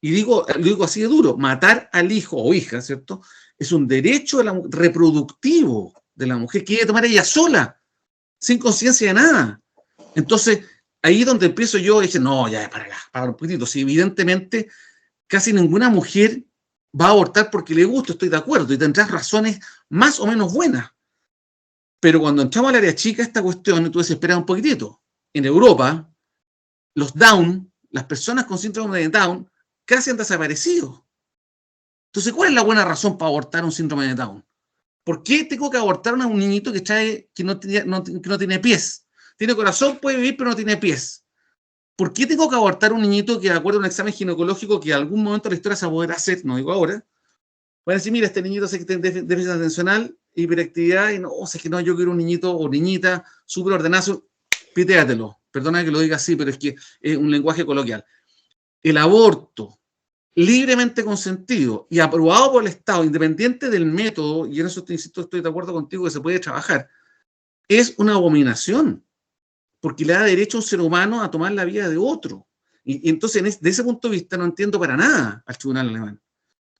y lo digo así de duro, matar al hijo o hija, ¿cierto? Es un derecho reproductivo de la mujer que quiere tomar ella sola, sin conciencia de nada. Entonces, ahí es donde empiezo yo y dije, no, ya, para un poquitito. Si evidentemente casi ninguna mujer va a abortar porque le gusta, estoy de acuerdo, y tendrás razones más o menos buenas. Pero cuando entramos al área chica, esta cuestión, tú espera un poquitito. En Europa, los Down, las personas con síndrome de Down, casi han desaparecido. Entonces, ¿cuál es la buena razón para abortar un síndrome de Down? ¿Por qué tengo que abortar a un niñito que no tiene pies? Tiene corazón, puede vivir, pero no tiene pies. ¿Por qué tengo que abortar a un niñito que, de acuerdo a un examen ginecológico que en algún momento de la historia se va a poder hacer, no digo ahora, van a decir, mira, este niñito sé que tiene déficit atencional, hiperactividad, y no, o sea, que no, yo quiero un niñito o niñita súper ordenado, pitéatelo. Perdona que lo diga así, pero es que es un lenguaje coloquial. El aborto libremente consentido y aprobado por el Estado, independiente del método, y en eso insisto, estoy de acuerdo contigo que se puede trabajar, es una abominación, porque le da derecho a un ser humano a tomar la vida de otro. Y entonces, de ese punto de vista, no entiendo para nada al tribunal alemán.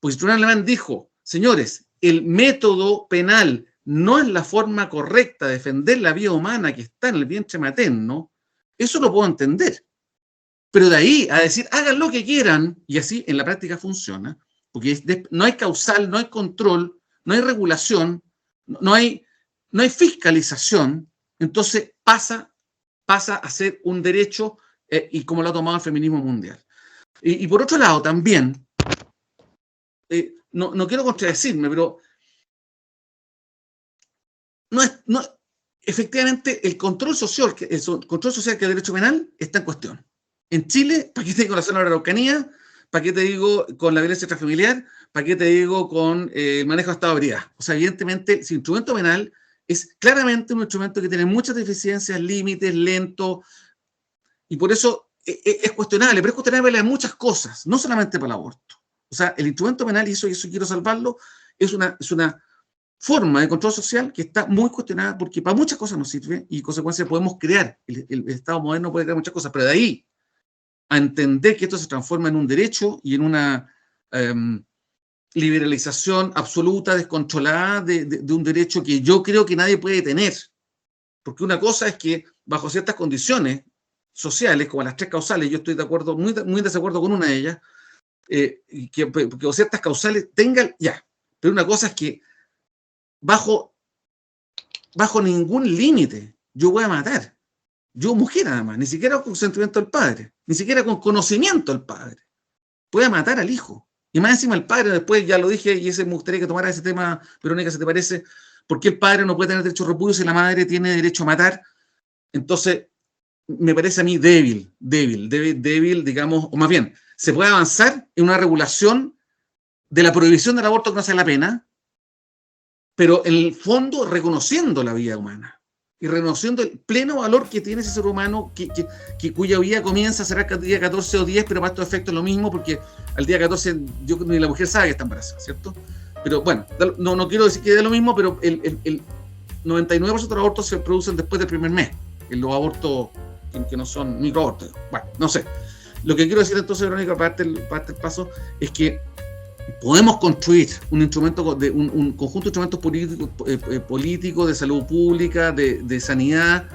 Porque el tribunal alemán dijo, señores, el método penal no es la forma correcta de defender la vida humana que está en el vientre materno, eso lo puedo entender. Pero de ahí a decir, hagan lo que quieran, y así en la práctica funciona, porque no hay causal, no hay control, no hay regulación, no hay fiscalización, entonces pasa a ser un derecho, y como lo ha tomado el feminismo mundial. Y por otro lado, también, no quiero contradecirme, pero efectivamente el control social que el derecho penal está en cuestión. En Chile, ¿para qué te digo con la zona de la Araucanía? ¿Para qué te digo con la violencia intrafamiliar? ¿Para qué te digo con el manejo de estado de ebriedad? O sea, evidentemente, el instrumento penal es claramente un instrumento que tiene muchas deficiencias, límites, lento, y por eso es cuestionable, pero es cuestionable en muchas cosas, no solamente para el aborto. O sea, el instrumento penal, y eso quiero salvarlo, es una forma de control social que está muy cuestionada porque para muchas cosas nos sirve y en consecuencia podemos crear, el Estado moderno puede crear muchas cosas, pero de ahí a entender que esto se transforma en un derecho y en una liberalización absoluta, descontrolada de un derecho que yo creo que nadie puede tener. Porque una cosa es que bajo ciertas condiciones sociales, como las 3 causales, yo estoy de acuerdo, muy en desacuerdo con una de ellas, que ciertas causales tengan, ya. Pero una cosa es que bajo ningún límite yo voy a matar. Yo, mujer nada más, ni siquiera con consentimiento del padre, ni siquiera con conocimiento del padre. Puede matar al hijo. Y más encima el padre, después ya lo dije, y ese me gustaría que tomara ese tema, Verónica, ¿se te parece? ¿Por qué el padre no puede tener derecho a repudio si la madre tiene derecho a matar? Entonces, me parece a mí débil, digamos, o más bien, se puede avanzar en una regulación de la prohibición del aborto que no sea la pena, pero en el fondo reconociendo la vida humana y reconociendo el pleno valor que tiene ese ser humano cuya vida comienza, será el día 14 o 10, pero para estos efectos es lo mismo, porque al día 14 ni la mujer sabe que está embarazada, ¿cierto? Pero bueno, no quiero decir que dé lo mismo, pero el 99% de los abortos se producen después del primer mes, en los abortos que no son microabortos. Bueno, no sé. Lo que quiero decir entonces, Verónica, para el paso, es que podemos construir un instrumento, un conjunto de instrumentos políticos, de salud pública, de sanidad,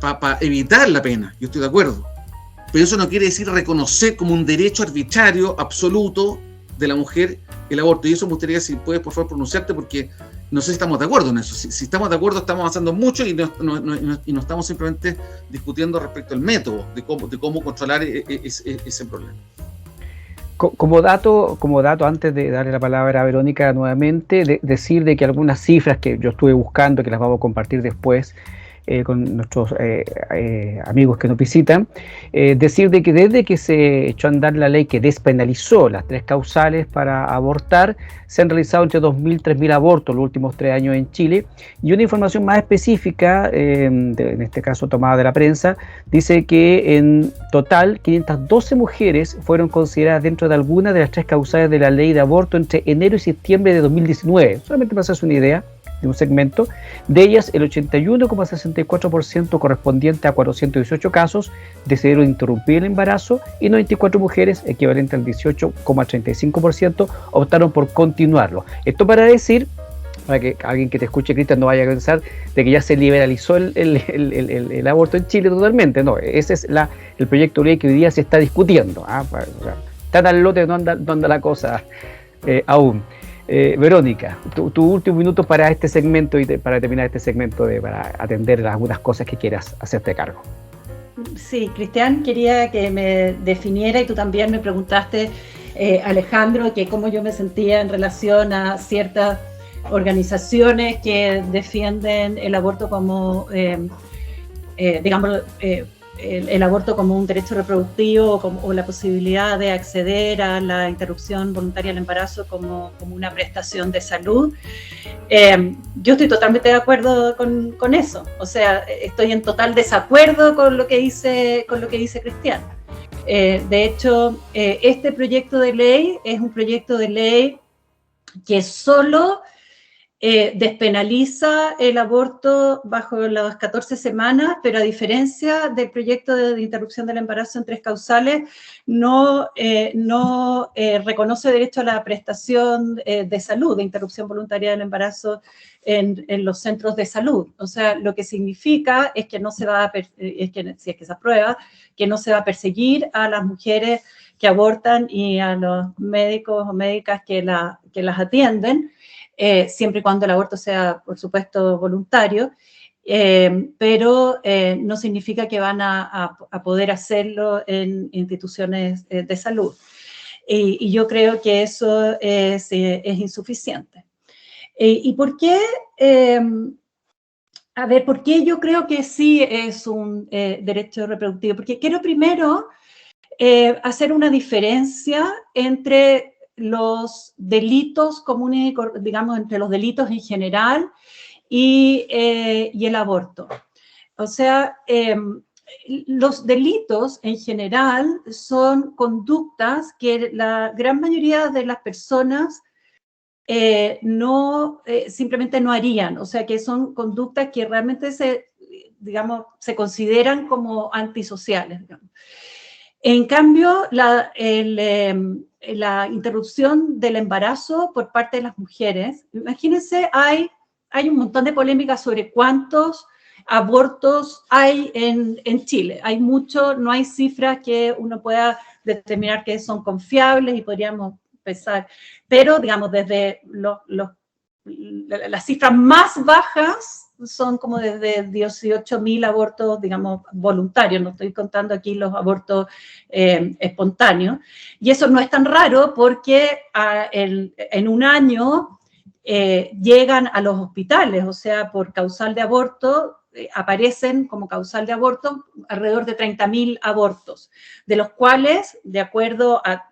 para evitar la pena. Yo estoy de acuerdo. Pero eso no quiere decir reconocer como un derecho arbitrario, absoluto, de la mujer el aborto. Y eso me gustaría, si puedes, por favor, pronunciarte, porque no sé si estamos de acuerdo en eso. Si estamos de acuerdo, estamos avanzando mucho y no estamos simplemente discutiendo respecto al método de cómo controlar ese problema. Como dato, antes de darle la palabra a Verónica nuevamente, decir de que algunas cifras que yo estuve buscando, que las vamos a compartir después con nuestros amigos que nos visitan, decir de que desde que se echó a andar la ley que despenalizó las 3 causales para abortar, se han realizado entre 2.000 y 3.000 abortos los últimos 3 años en Chile, y una información más específica, en este caso tomada de la prensa, dice que en total 512 mujeres fueron consideradas dentro de alguna de las 3 causales de la ley de aborto entre enero y septiembre de 2019, solamente para hacerse una idea. de un segmento. De ellas, el 81,64% correspondiente a 418 casos decidieron interrumpir el embarazo y 94 mujeres, equivalente al 18,35%, optaron por continuarlo. Esto para decir, para que alguien que te escuche, Cristian, no vaya a pensar de que ya se liberalizó el aborto en Chile totalmente. No, ese es el proyecto de ley que hoy día se está discutiendo. Está tan lote, no anda la cosa aún. Verónica, tu último minuto para este segmento y para terminar este segmento, para atender algunas cosas que quieras hacerte cargo. Sí, Cristian, quería que me definiera, y tú también me preguntaste, Alejandro, que cómo yo me sentía en relación a ciertas organizaciones que defienden el aborto como, digamos, el aborto como un derecho reproductivo o la posibilidad de acceder a la interrupción voluntaria del embarazo como una prestación de salud. Yo estoy totalmente de acuerdo con eso. O sea, estoy en total desacuerdo con lo que dice Cristian. De hecho, este proyecto de ley es un proyecto de ley que solo despenaliza el aborto bajo las 14 semanas, pero a diferencia del proyecto de interrupción del embarazo en 3 causales, no reconoce derecho a la prestación de salud, de interrupción voluntaria del embarazo en los centros de salud. O sea, lo que significa es que no se va si es que se aprueba, que no se va a perseguir a las mujeres que abortan y a los médicos o médicas que las atienden, siempre y cuando el aborto sea, por supuesto, voluntario, pero no significa que van a poder hacerlo en instituciones de salud. Y yo creo que eso es insuficiente. ¿Y por qué? ¿Por qué yo creo que sí es un derecho reproductivo? Porque quiero primero hacer una diferencia entre los delitos comunes, digamos, entre los delitos en general y el aborto. O sea, los delitos en general son conductas que la gran mayoría de las personas simplemente no harían. O sea, que son conductas que realmente se consideran como antisociales, digamos. En cambio, la interrupción del embarazo por parte de las mujeres, imagínense, hay un montón de polémicas sobre cuántos abortos hay en Chile. Hay mucho, no hay cifras que uno pueda determinar que son confiables y podríamos pensar, pero digamos, desde las cifras más bajas son como desde 18.000 abortos, digamos, voluntarios, no estoy contando aquí los abortos espontáneos, y eso no es tan raro porque en un año llegan a los hospitales, o sea, por causal de aborto, aparecen como causal de aborto alrededor de 30.000 abortos, de los cuales, de acuerdo a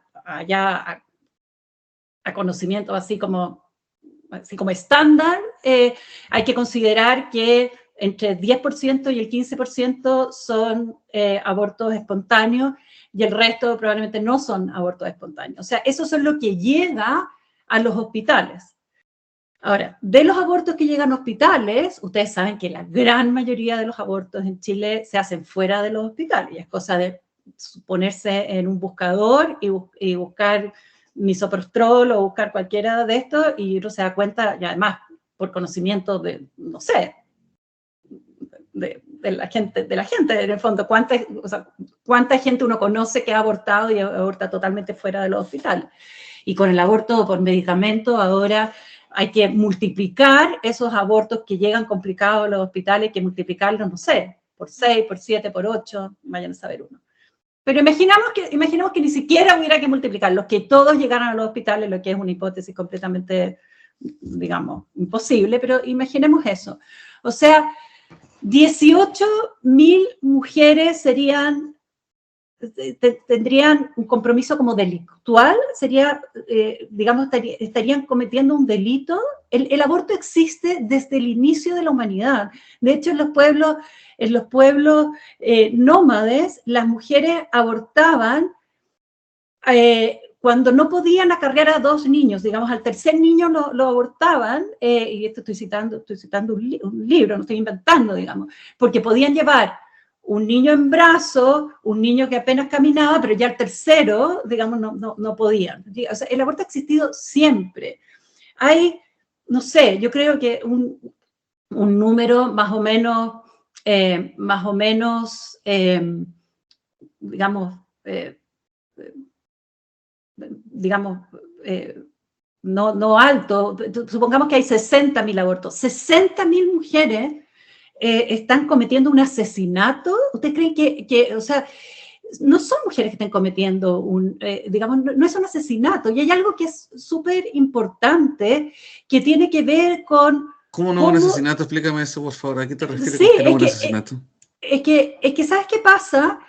conocimiento así como estándar, hay que considerar que entre el 10% y el 15% son abortos espontáneos y el resto probablemente no son abortos espontáneos. O sea, eso es lo que llega a los hospitales. Ahora, de los abortos que llegan a hospitales, ustedes saben que la gran mayoría de los abortos en Chile se hacen fuera de los hospitales. Y es cosa de ponerse en un buscador y buscar misoprostol o buscar cualquiera de estos y uno se da cuenta, y además por conocimiento de, no sé, de la gente, en el fondo, cuánta gente uno conoce que ha abortado y aborta totalmente fuera de los hospitales. Y con el aborto por medicamento ahora hay que multiplicar esos abortos que llegan complicados a los hospitales, hay que multiplicarlos, no sé, por 6, por 7, por 8, vayan a saber uno. Pero imaginamos que ni siquiera hubiera que multiplicarlos, que todos llegaran a los hospitales, lo que es una hipótesis completamente, digamos, imposible, pero imaginemos eso. O sea, 18.000 mujeres tendrían un compromiso como delictual, estarían cometiendo un delito. El aborto existe desde el inicio de la humanidad. De hecho, en los pueblos nómades, las mujeres abortaban cuando no podían acarrear a 2 niños, digamos, al tercer niño lo abortaban, y esto estoy citando un libro, no estoy inventando, digamos, porque podían llevar un niño en brazos, un niño que apenas caminaba, pero ya el tercero, digamos, no podían. O sea, el aborto ha existido siempre. Hay, no sé, yo creo que un número más o menos, digamos, no alto, supongamos que hay 60.000 abortos, 60.000 mujeres están cometiendo un asesinato. ¿Usted cree que, o sea, no son mujeres que estén cometiendo digamos, no es un asesinato? Y hay algo que es súper importante, que tiene que ver con... ¿Cómo no un asesinato? Explícame eso, por favor. ¿A qué te refieres Sí, con que no un asesinato? Es que ¿sabes qué pasa?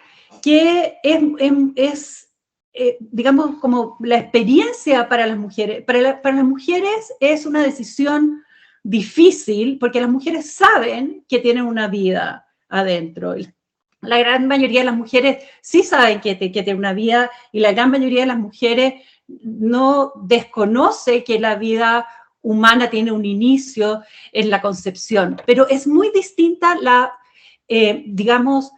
Que digamos, como la experiencia para las mujeres. Para las mujeres es una decisión difícil, porque las mujeres saben que tienen una vida adentro. La gran mayoría de las mujeres sí saben que tienen una vida, y la gran mayoría de las mujeres no desconoce que la vida humana tiene un inicio en la concepción. Pero es muy distinta digamos,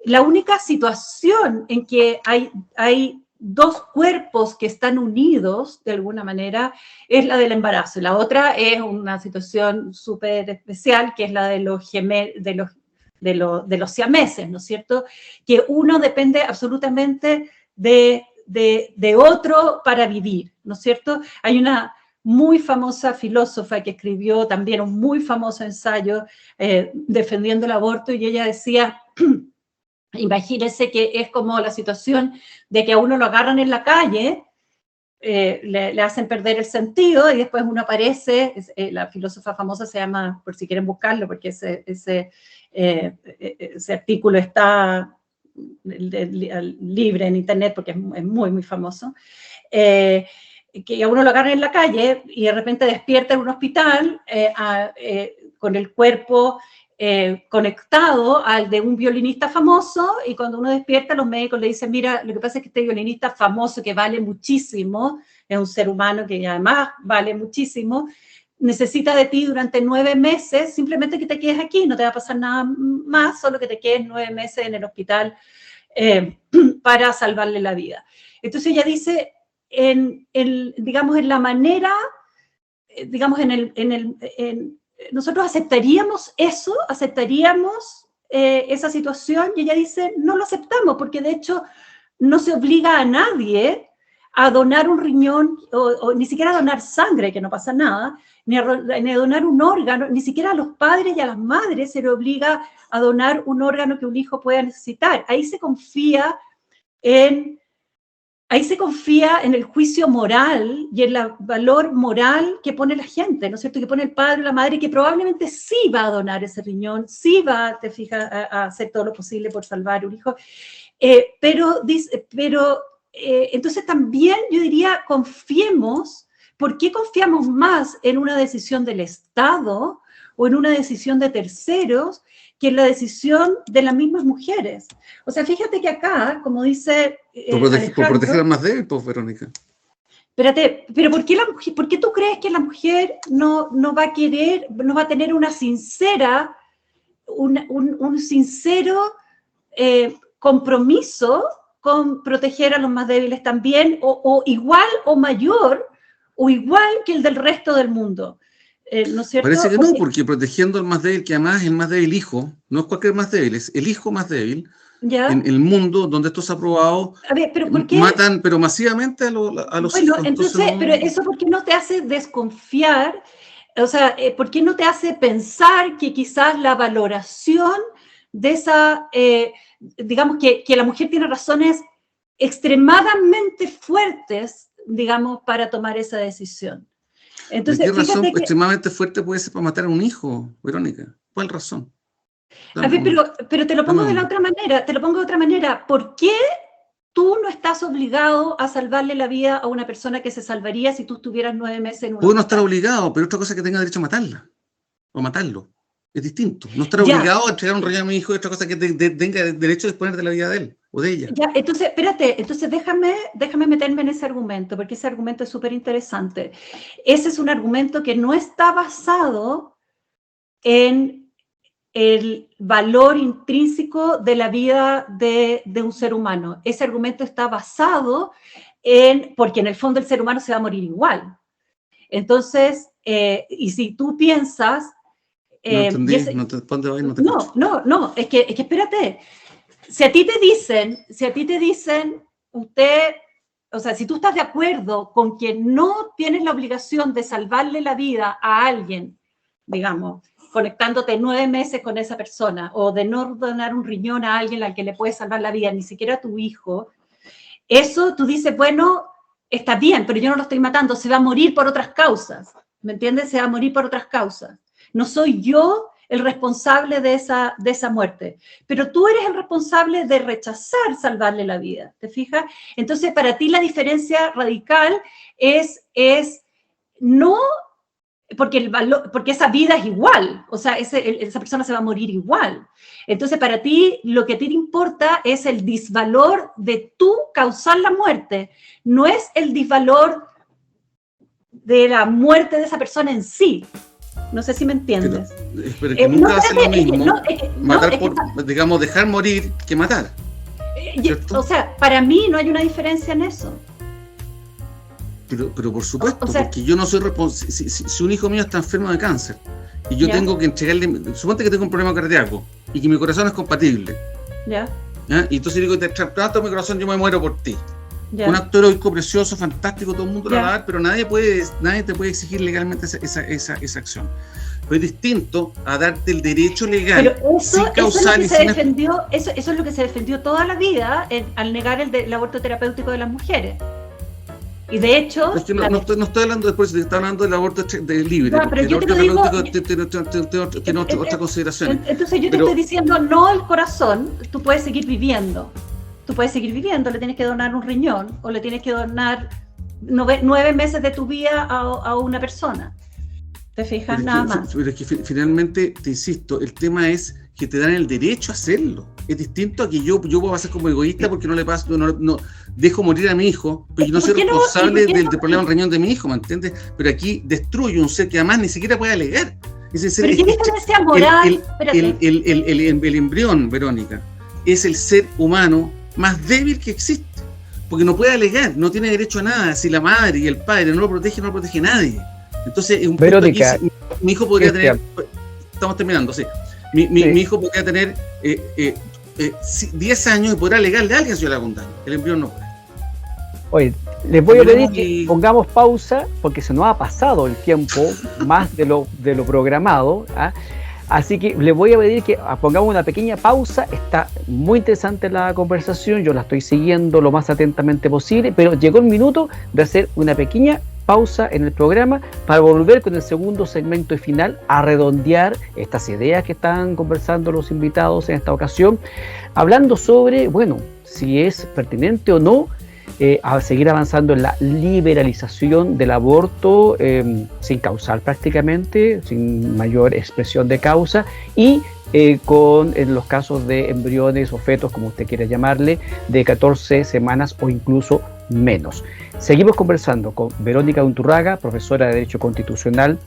la única situación en que hay 2 cuerpos que están unidos de alguna manera es la del embarazo. La otra es una situación súper especial, que es la de los siameses, ¿no es cierto? Que uno depende absolutamente de otro para vivir, ¿no es cierto? Hay una muy famosa filósofa que escribió también un muy famoso ensayo defendiendo el aborto, y ella decía, imagínense que es como la situación de que a uno lo agarran en la calle, le hacen perder el sentido, y después uno aparece. La filósofa famosa se llama, por si quieren buscarlo, porque ese artículo está libre en internet, porque es muy, muy famoso. Que a uno lo agarran en la calle y de repente despierta en un hospital con el cuerpo conectado al de un violinista famoso, y cuando uno despierta, los médicos le dicen, mira, lo que pasa es que este violinista famoso, que vale muchísimo, es un ser humano que además vale muchísimo, necesita de ti durante 9 meses, simplemente que te quedes aquí, no te va a pasar nada más, solo que te quedes 9 meses en el hospital para salvarle la vida. Entonces ella dice, digamos, en la manera, digamos, nosotros aceptaríamos eso, aceptaríamos esa situación, y ella dice, no lo aceptamos, porque de hecho no se obliga a nadie a donar un riñón, o ni siquiera a donar sangre, que no pasa nada, ni a donar un órgano, ni siquiera a los padres y a las madres se le obliga a donar un órgano que un hijo pueda necesitar. Ahí se confía en el juicio moral y en el valor moral que pone la gente, ¿no es cierto? Que pone el padre o la madre, que probablemente sí va a donar ese riñón, sí va, te fijas, a hacer todo lo posible por salvar un hijo. Entonces también yo diría, confiemos. ¿Por qué confiamos más en una decisión del Estado o en una decisión de terceros que en la decisión de las mismas mujeres? O sea, fíjate que acá, como dice por proteger al más débil, pues, Verónica. Espérate, pero ¿por qué tú crees que la mujer no va a querer, no va a tener un sincero compromiso con proteger a los más débiles también, o igual o mayor, o igual que el del resto del mundo? ¿No es cierto? Parece que no, porque protegiendo al más débil, que además es el más débil hijo, no es cualquier más débil, es el hijo más débil. ¿Ya? En el mundo donde esto se ha aprobado, a ver, ¿pero por qué? Matan pero masivamente a los hijos. Bueno, entonces, pero eso, ¿por qué no te hace desconfiar? O sea, ¿por qué no te hace pensar que quizás la valoración de esa, digamos, que la mujer tiene razones extremadamente fuertes, digamos, para tomar esa decisión? Entonces, ¿de qué razón extremadamente fuerte puede ser para matar a un hijo, Verónica? ¿Cuál razón? A ver, pero te lo pongo de la otra manera, ¿Por qué tú no estás obligado a salvarle la vida a una persona que se salvaría si tú estuvieras 9 meses en un hospital? Puedo no estar obligado, pero otra cosa es que tenga derecho a matarla, o matarlo. Es distinto. No estar obligado a entregar un riñón a mi hijo es otra cosa que tenga derecho a disponer de la vida de él o de ella. Ya, entonces, espérate, déjame meterme en ese argumento, porque ese argumento es súper interesante. Ese es un argumento que no está basado en el valor intrínseco de la vida de un ser humano. Ese argumento está basado porque en el fondo el ser humano se va a morir igual. Entonces, y si tú piensas... no entendí, no, es que espérate. Si a ti te dicen, usted, o sea, si tú estás de acuerdo con que no tienes la obligación de salvarle la vida a alguien, digamos, conectándote 9 meses con esa persona, o de no donar un riñón a alguien al que le puedes salvar la vida, ni siquiera a tu hijo, eso tú dices, bueno, está bien, pero yo no lo estoy matando, se va a morir por otras causas, ¿me entiendes? Se va a morir por otras causas. No soy yo el responsable de esa muerte, pero tú eres el responsable de rechazar salvarle la vida, ¿te fijas? Entonces, para ti la diferencia radical es no porque esa vida es igual, o sea, esa persona se va a morir igual. Entonces, para ti, lo que a ti te importa es el disvalor de tú causar la muerte, no es el disvalor de la muerte de esa persona en sí. No sé si me entiendes. Pero que nunca hace lo mismo matar digamos, dejar morir que matar. O sea, para mí no hay una diferencia en eso. Pero por supuesto, porque yo no soy responsable. Si un hijo mío está enfermo de cáncer y yo tengo que entregarle, suponte que tengo un problema cardíaco y que mi corazón es compatible. ¿Ya? Y entonces digo, te trasplante mi corazón, yo me muero por ti. Un acto heroico, precioso, fantástico, todo el mundo lo va a dar, pero nadie te puede exigir legalmente esa acción. Pero es distinto a darte el derecho legal sin causar eso es lo que se defendió toda la vida al negar el aborto terapéutico de las mujeres. Y de hecho... Es que no estoy hablando después, estoy hablando del aborto libre. No, pero yo te lo digo... Tiene otra consideración. Entonces yo te estoy diciendo, no el corazón, tú puedes seguir viviendo. Tú puedes seguir viviendo, le tienes que donar un riñón o le tienes que donar 9 meses de tu vida a una persona. ¿Te fijas? Nada más. Pero es que finalmente, te insisto, el tema es que te dan el derecho a hacerlo. Es distinto a que yo puedo pasar como egoísta porque no le paso, no dejo morir a mi hijo, pero yo no soy responsable del problema del riñón de mi hijo, ¿me entiendes? Pero aquí destruyo un ser que además ni siquiera puede alegar. Ese ser, pero ¿qué diferencia moral? El embrión, Verónica, es el ser humano más débil que existe, porque no puede alegar, no tiene derecho a nada. Si la madre y el padre no lo protege a nadie. Entonces, es un Verónica, punto aquí, mi hijo podría tener, estamos terminando, sí. Mi hijo podría tener 10 años y podrá alegarle a alguien si yo le hago un daño. El embrión no puede. Oye, les voy a pedir que pongamos pausa porque se nos ha pasado el tiempo más de lo programado. Así que les voy a pedir que pongamos una pequeña pausa. Está muy interesante la conversación, yo la estoy siguiendo lo más atentamente posible, pero llegó el minuto de hacer una pequeña pausa en el programa para volver con el segundo segmento y final a redondear estas ideas que están conversando los invitados en esta ocasión, hablando sobre, bueno, si es pertinente o no a seguir avanzando en la liberalización del aborto sin causal prácticamente, sin mayor expresión de causa y en los casos de embriones o fetos, como usted quiera llamarle, de 14 semanas o incluso menos. Seguimos conversando con Verónica Unturraga, profesora de Derecho Constitucional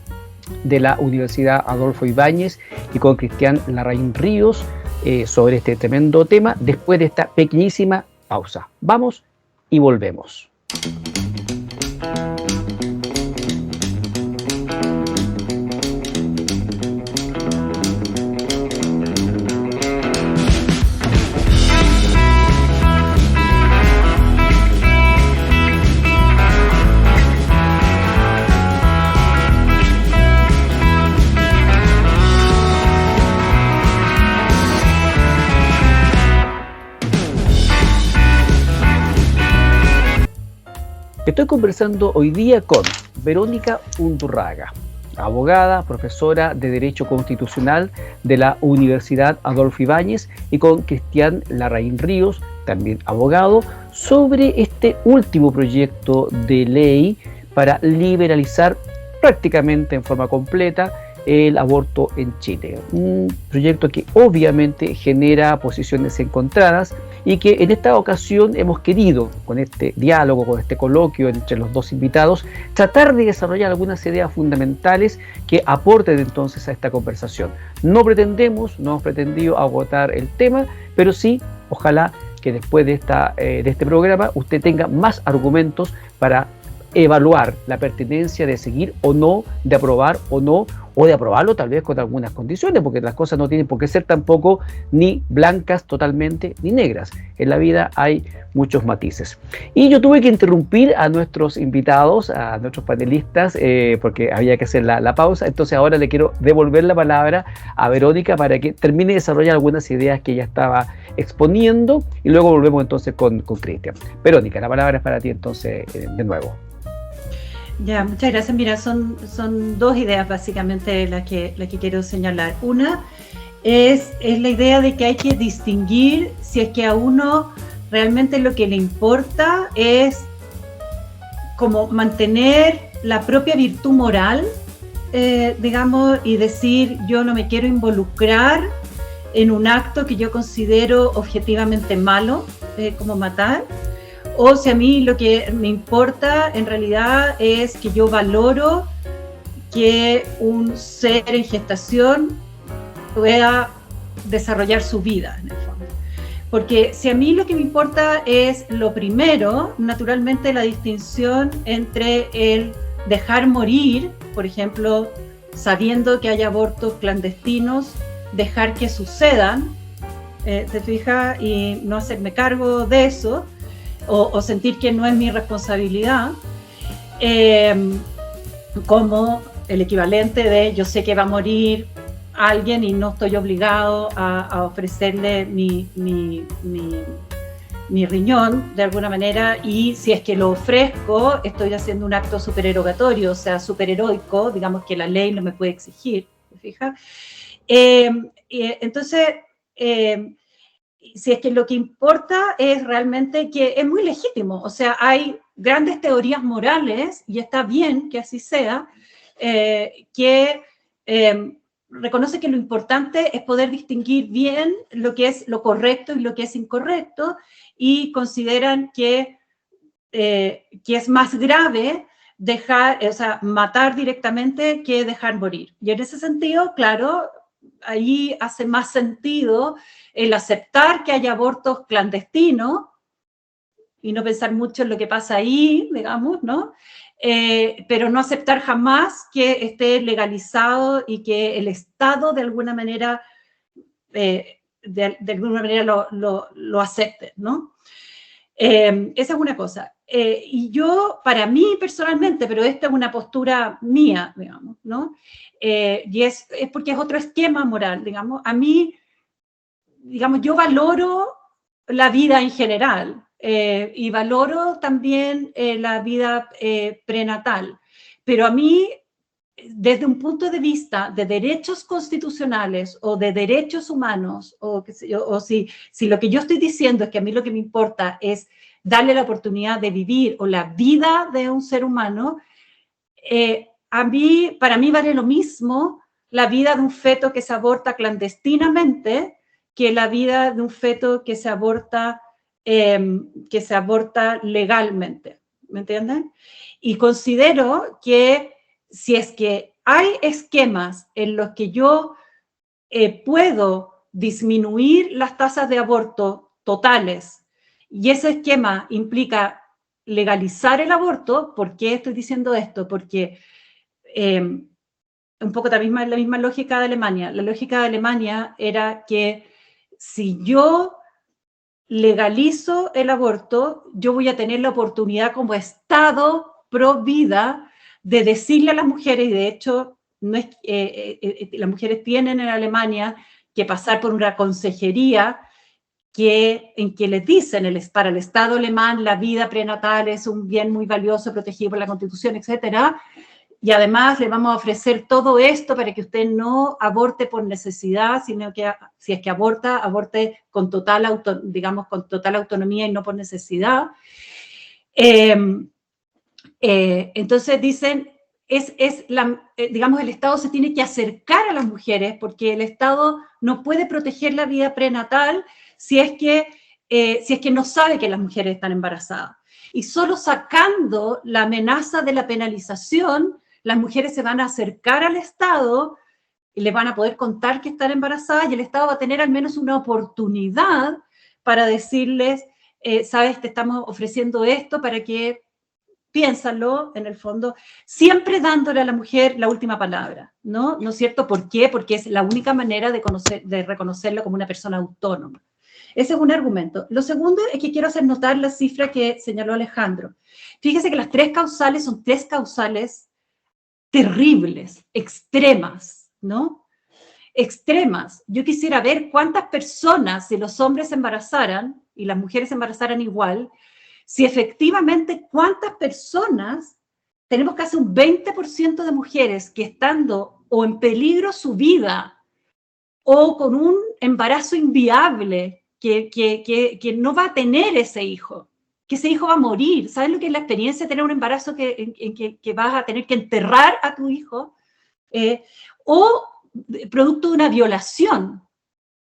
de la Universidad Adolfo Ibáñez, y con Cristian Larraín Ríos sobre este tremendo tema, después de esta pequeñísima pausa. Vamos y volvemos. Estoy conversando hoy día con Verónica Unturraga, abogada, profesora de Derecho Constitucional de la Universidad Adolfo Ibáñez, y con Cristian Larraín Ríos, también abogado, sobre este último proyecto de ley para liberalizar prácticamente en forma completa el aborto en Chile. Un proyecto que obviamente genera posiciones encontradas y que en esta ocasión hemos querido, con este diálogo, con este coloquio entre los dos invitados, tratar de desarrollar algunas ideas fundamentales que aporten entonces a esta conversación. No hemos pretendido agotar el tema, pero sí, ojalá que después de este programa usted tenga más argumentos para evaluar la pertinencia de seguir o no, de aprobar o no, o de aprobarlo tal vez con algunas condiciones, porque las cosas no tienen por qué ser tampoco ni blancas totalmente ni negras. En la vida hay muchos matices. Y yo tuve que interrumpir a nuestros invitados, a nuestros panelistas, porque había que hacer la pausa. Entonces ahora le quiero devolver la palabra a Verónica para que termine de desarrollar algunas ideas que ella estaba exponiendo y luego volvemos entonces con Cristian. Verónica, la palabra es para ti entonces de nuevo. Ya, muchas gracias. Mira, son dos ideas básicamente las que quiero señalar. Una es la idea de que hay que distinguir si es que a uno realmente lo que le importa es como mantener la propia virtud moral, digamos, y decir yo no me quiero involucrar en un acto que yo considero objetivamente malo, como matar. O si a mí lo que me importa en realidad es que yo valoro que un ser en gestación pueda desarrollar su vida, en el fondo. Porque si a mí lo que me importa es lo primero, naturalmente la distinción entre el dejar morir, por ejemplo, sabiendo que hay abortos clandestinos, dejar que sucedan, ¿te fijas? Y no hacerme cargo de eso, o sentir que no es mi responsabilidad, como el equivalente de yo sé que va a morir alguien y no estoy obligado a ofrecerle mi riñón de alguna manera, y si es que lo ofrezco estoy haciendo un acto supererogatorio, o sea, superheroico, digamos que la ley no me puede exigir, ¿te fijas? Entonces, si es que lo que importa es realmente que es muy legítimo, o sea, hay grandes teorías morales, y está bien que así sea, que reconoce que lo importante es poder distinguir bien lo que es lo correcto y lo que es incorrecto, y consideran que es más grave matar directamente que dejar morir. Y en ese sentido, claro, ahí hace más sentido el aceptar que hay abortos clandestinos y no pensar mucho en lo que pasa ahí, digamos, ¿no? Pero no aceptar jamás que esté legalizado y que el Estado de alguna manera, lo acepte, ¿no? Esa es una cosa. Y yo, para mí personalmente, pero esta es una postura mía, digamos, ¿no? Y es porque es otro esquema moral, digamos. A mí, digamos, yo valoro la vida en general y valoro también la vida prenatal, pero a mí, desde un punto de vista de derechos constitucionales o de derechos humanos, o si lo que yo estoy diciendo es que a mí lo que me importa es darle la oportunidad de vivir o la vida de un ser humano, para mí vale lo mismo la vida de un feto que se aborta clandestinamente que la vida de un feto que se aborta legalmente, ¿me entienden? Y considero que si es que hay esquemas en los que yo puedo disminuir las tasas de aborto totales, y ese esquema implica legalizar el aborto. ¿Por qué estoy diciendo esto? Porque un poco la misma lógica de Alemania. La lógica de Alemania era que si yo legalizo el aborto, yo voy a tener la oportunidad como Estado pro vida de decirle a las mujeres, y de hecho no es, las mujeres tienen en Alemania que pasar por una consejería en que les dicen, para el Estado alemán la vida prenatal es un bien muy valioso, protegido por la Constitución, etcétera, y además le vamos a ofrecer todo esto para que usted no aborte por necesidad, sino que si es que aborte con total autonomía y no por necesidad. Entonces dicen, digamos, el Estado se tiene que acercar a las mujeres porque el Estado no puede proteger la vida prenatal si es que no sabe que las mujeres están embarazadas. Y solo sacando la amenaza de la penalización, las mujeres se van a acercar al Estado y le van a poder contar que están embarazadas y el Estado va a tener al menos una oportunidad para decirles, sabes, te estamos ofreciendo esto para que piénsalo, en el fondo, siempre dándole a la mujer la última palabra, ¿no? ¿No es cierto? ¿Por qué? Porque es la única manera de reconocerla como una persona autónoma. Ese es un argumento. Lo segundo es que quiero hacer notar la cifra que señaló Alejandro. Fíjese que las 3 causales son 3 causales terribles, extremas, ¿no? Extremas. Yo quisiera ver cuántas personas, si los hombres se embarazaran y las mujeres se embarazaran igual, si efectivamente cuántas personas, tenemos casi un 20% de mujeres que estando o en peligro su vida o con un embarazo inviable, que no va a tener ese hijo, que ese hijo va a morir. ¿Sabes lo que es la experiencia de tener un embarazo en que vas a tener que enterrar a tu hijo? O producto de una violación,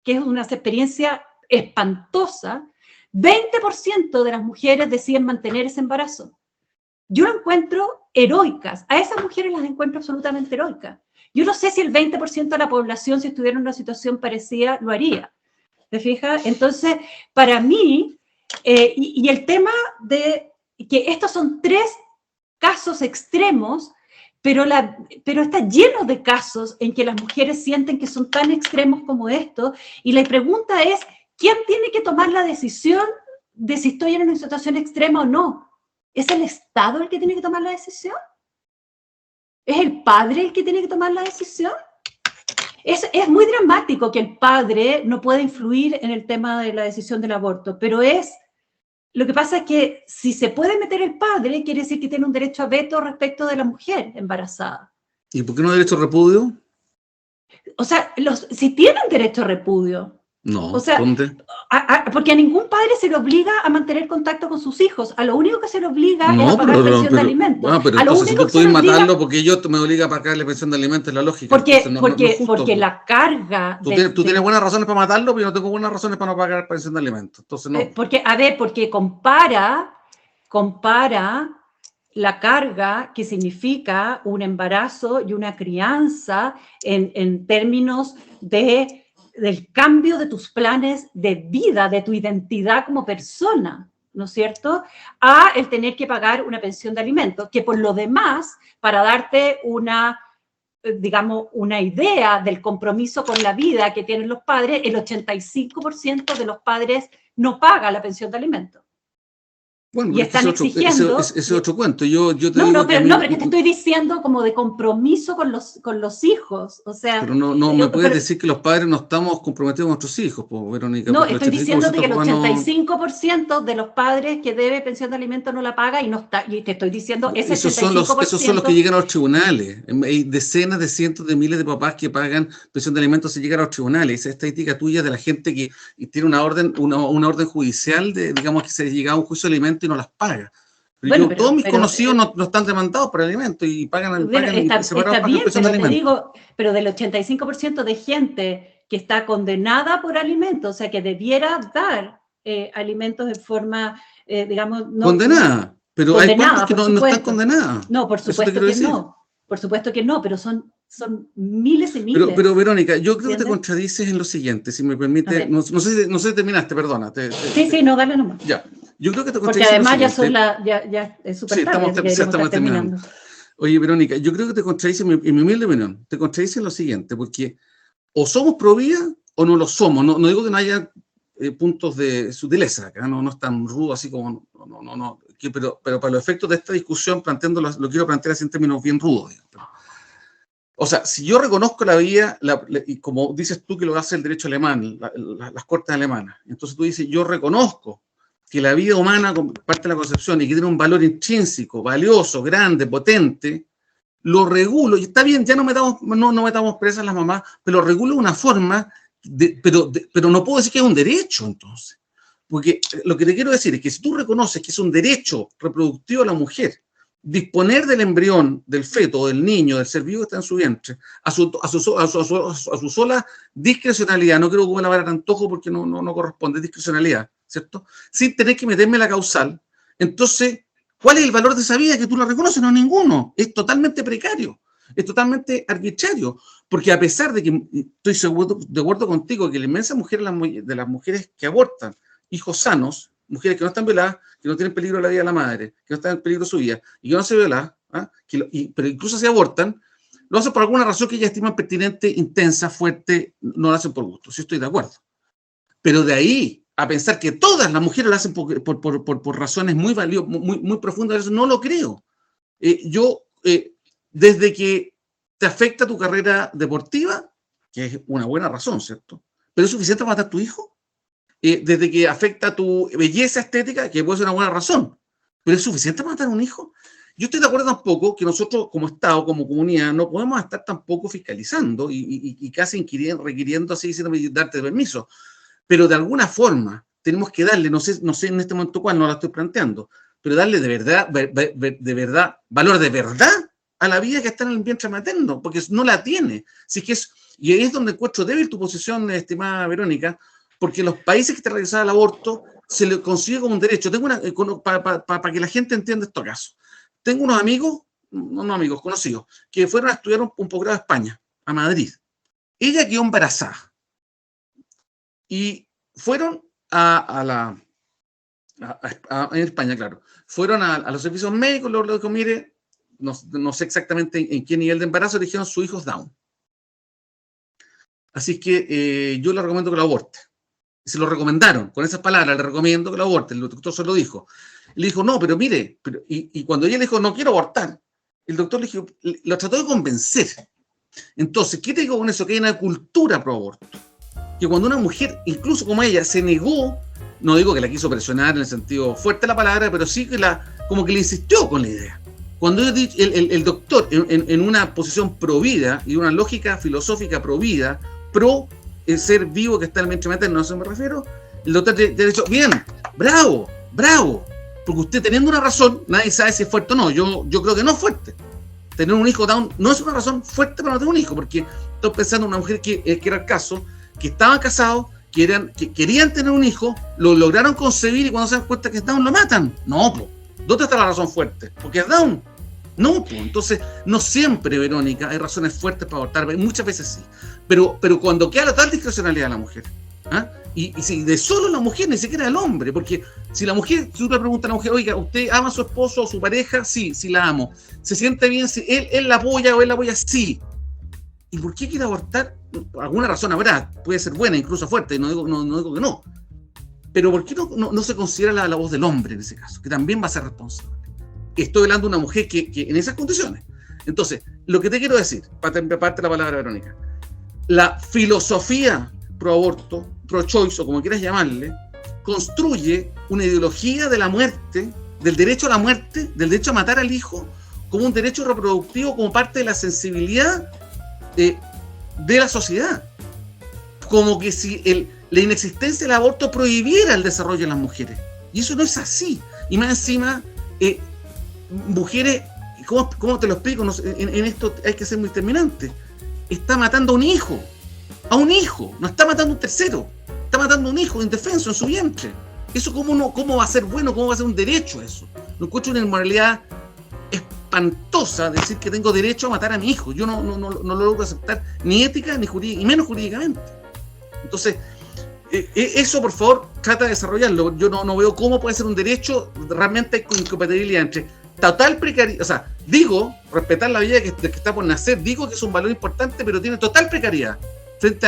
que es una experiencia espantosa. 20% de las mujeres deciden mantener ese embarazo. Yo lo encuentro heroicas. A esas mujeres las encuentro absolutamente heroicas. Yo no sé si el 20% de la población, si estuviera en una situación parecida, lo haría. ¿Te fijas? Entonces, para mí, y el tema de que estos son 3 casos extremos, pero está lleno de casos en que las mujeres sienten que son tan extremos como estos, y la pregunta es, ¿quién tiene que tomar la decisión de si estoy en una situación extrema o no? ¿Es el Estado el que tiene que tomar la decisión? ¿Es el padre el que tiene que tomar la decisión? Es muy dramático que el padre no pueda influir en el tema de la decisión del aborto, pero lo que pasa es que si se puede meter el padre, quiere decir que tiene un derecho a veto respecto de la mujer embarazada. ¿Y por qué no derecho a repudio? O sea, si tienen derecho a repudio. No, o sea, ¿dónde? Porque a ningún padre se le obliga a mantener contacto con sus hijos. A lo único que se le obliga No, es a pagar pensión de alimentos. Pero A lo entonces si único tú que se puedes le obliga, matarlo porque yo me obliga a pagarle pensión de alimentos, es la lógica. porque Entonces, no es justo, porque la carga... Tú tienes buenas razones para matarlo, pero yo no tengo buenas razones para no pagar pensión de alimentos. Entonces, no. Porque compara la carga que significa un embarazo y una crianza en términos del cambio de tus planes de vida, de tu identidad como persona, ¿no es cierto?, a el tener que pagar una pensión de alimentos, que por lo demás, para darte una idea del compromiso con la vida que tienen los padres, el 85% de los padres no paga la pensión de alimentos. Bueno, y están exigiendo... Ese es otro cuento. Yo te no, digo no, pero que no, porque te estoy diciendo como de compromiso con los hijos, o sea... Pero no me puedes decir que los padres no estamos comprometidos con nuestros hijos, pues, Verónica. No, estoy diciendo que el 85% no... de los padres que debe pensión de alimentos no la paga y no está, y te estoy diciendo ese 85%... Esos son los que llegan a los tribunales. Hay decenas de cientos de miles de papás que pagan pensión de alimentos y llegan a los tribunales. Esa estadística tuya de la gente que tiene una orden judicial de, digamos, que se llega a un juicio de alimentos y no las paga. Todos mis conocidos no están demandados por alimentos y pagan está bien, pero te digo, pero del 85% de gente que está condenada por alimentos, o sea, que debiera dar alimentos de forma, digamos... No, condenada, pero condenada, hay cuantos que no están condenadas. No, por supuesto que no. Por supuesto que no, pero son miles y miles. Pero Verónica, yo creo que te contradices en lo siguiente, si me permite. No sé si terminaste, perdona. Sí, no, dale nomás. Ya. Yo creo que te porque además ya es súper tarde. Sí, estamos terminando. Oye, Verónica, yo creo que te contradices, en mi humilde opinión, te contradices en lo siguiente, porque o somos pro vida o no lo somos. No digo que no haya puntos de sutileza acá, no es tan rudo así como... Pero para los efectos de esta discusión, lo quiero plantear así en términos bien rudos, digamos. O sea, si yo reconozco la vida, y como dices tú que lo hace el derecho alemán, las cortes alemanas, entonces tú dices, yo reconozco que la vida humana parte de la concepción y que tiene un valor intrínseco, valioso, grande, potente, lo regulo, y está bien, ya no metamos presas las mamás, pero lo regulo de una forma, pero no puedo decir que es un derecho, entonces. Porque lo que te quiero decir es que si tú reconoces que es un derecho reproductivo a la mujer, disponer del embrión, del feto, del niño, del ser vivo que está en su vientre, a su sola discrecionalidad, no quiero ocupar la palabra antojo porque no corresponde, discrecionalidad, ¿cierto? Sin tener que meterme la causal, entonces, ¿cuál es el valor de esa vida que tú la reconoces? No, ninguno, es totalmente precario, es totalmente arbitrario, porque a pesar de que estoy seguro, de acuerdo contigo, que la inmensa mayoría de las mujeres que abortan hijos sanos, mujeres que no están violadas, que no tienen peligro la vida de la madre, que no están en peligro su vida, y que no se violan, pero incluso si abortan, lo hacen por alguna razón que ellas estiman pertinente, intensa, fuerte, no lo hacen por gusto, sí estoy de acuerdo. Pero de ahí a pensar que todas las mujeres lo hacen por razones muy valiosas, muy profundas, eso no lo creo. Desde que te afecta tu carrera deportiva, que es una buena razón, ¿cierto? ¿Pero es suficiente para matar a tu hijo? Desde que afecta tu belleza estética, que puede ser una buena razón, pero ¿es suficiente para matar a un hijo? Yo estoy de acuerdo tampoco que nosotros como Estado, como comunidad, no podemos estar tampoco fiscalizando y casi requiriendo así, diciendo darte permiso, pero de alguna forma tenemos que darle, no sé en este momento cuál, no la estoy planteando, pero darle de verdad, valor de verdad a la vida que está en el vientre materno, porque no la tiene. Y ahí es donde encuentro débil tu posición, estimada Verónica, porque en los países que te realizan el aborto se le consigue como un derecho. Para que la gente entienda estos casos. Tengo unos amigos, conocidos, que fueron a estudiar un posgrado a España, a Madrid. Ella quedó embarazada. Y fueron en España, claro, fueron a los servicios médicos, luego dijo, mire, no sé exactamente en qué nivel de embarazo, le dijeron su hijo es Down. Así que yo le recomiendo que lo aborte. Se lo recomendaron, con esas palabras, le recomiendo que lo aborte, el doctor se lo dijo. Le dijo, no, pero mire, y cuando ella le dijo, no quiero abortar, el doctor le dijo, lo trató de convencer. Entonces, ¿qué te digo con eso? Que hay una cultura pro aborto. Que cuando una mujer, incluso como ella, se negó, no digo que la quiso presionar en el sentido fuerte de la palabra, pero sí que como que le insistió con la idea. Cuando el doctor, en una posición pro vida y una lógica filosófica pro vida, pro el ser vivo que está en el vientre materno, no sé me refiero, el doctor te ha dicho, bien, bravo, porque usted teniendo una razón, nadie sabe si es fuerte o no, yo creo que no es fuerte. Tener un hijo Down no es una razón fuerte para no tener un hijo, porque estoy pensando en una mujer que era el caso, que estaban casados, que querían tener un hijo, lo lograron concebir y cuando se dan cuenta que es Down lo matan. No, pues, ¿dónde está la razón fuerte? Porque es Down. No, pues, entonces, no siempre, Verónica, hay razones fuertes para abortar, muchas veces sí. Pero cuando queda la tal discrecionalidad de la mujer, y si de solo la mujer, ni siquiera el hombre, porque si tú le preguntas a la mujer, oiga, ¿usted ama a su esposo o su pareja? Sí la amo. ¿Se siente bien si él la apoya o él la apoya? Sí. ¿Y por qué quiere abortar? Alguna razón habrá, puede ser buena, incluso fuerte, no digo que no. Pero ¿por qué no se considera la voz del hombre en ese caso, que también va a ser responsable? Estoy hablando de una mujer que en esas condiciones. Entonces, lo que te quiero decir, para parte la palabra Verónica, la filosofía pro aborto, pro choice o como quieras llamarle, construye una ideología de la muerte, del derecho a la muerte, del derecho a matar al hijo, como un derecho reproductivo, como parte de la sensibilidad de la sociedad. Como que si la inexistencia del aborto prohibiera el desarrollo de las mujeres. Y eso no es así. Y más encima, mujeres, ¿cómo te lo explico? En esto hay que ser muy terminante. Está matando a un hijo, no está matando a un tercero, está matando a un hijo indefenso en su vientre. Eso ¿cómo va a ser bueno? ¿Cómo va a ser un derecho eso? Lo encuentro una inmoralidad espantosa decir que tengo derecho a matar a mi hijo. Yo no lo logro aceptar ni ética ni jurídica, y menos jurídicamente. Entonces, eso por favor trata de desarrollarlo. Yo no veo cómo puede ser un derecho realmente con incompatibilidad entre total precariedad, o sea, digo, respetar la vida que está por nacer, digo que es un valor importante, pero tiene total precariedad frente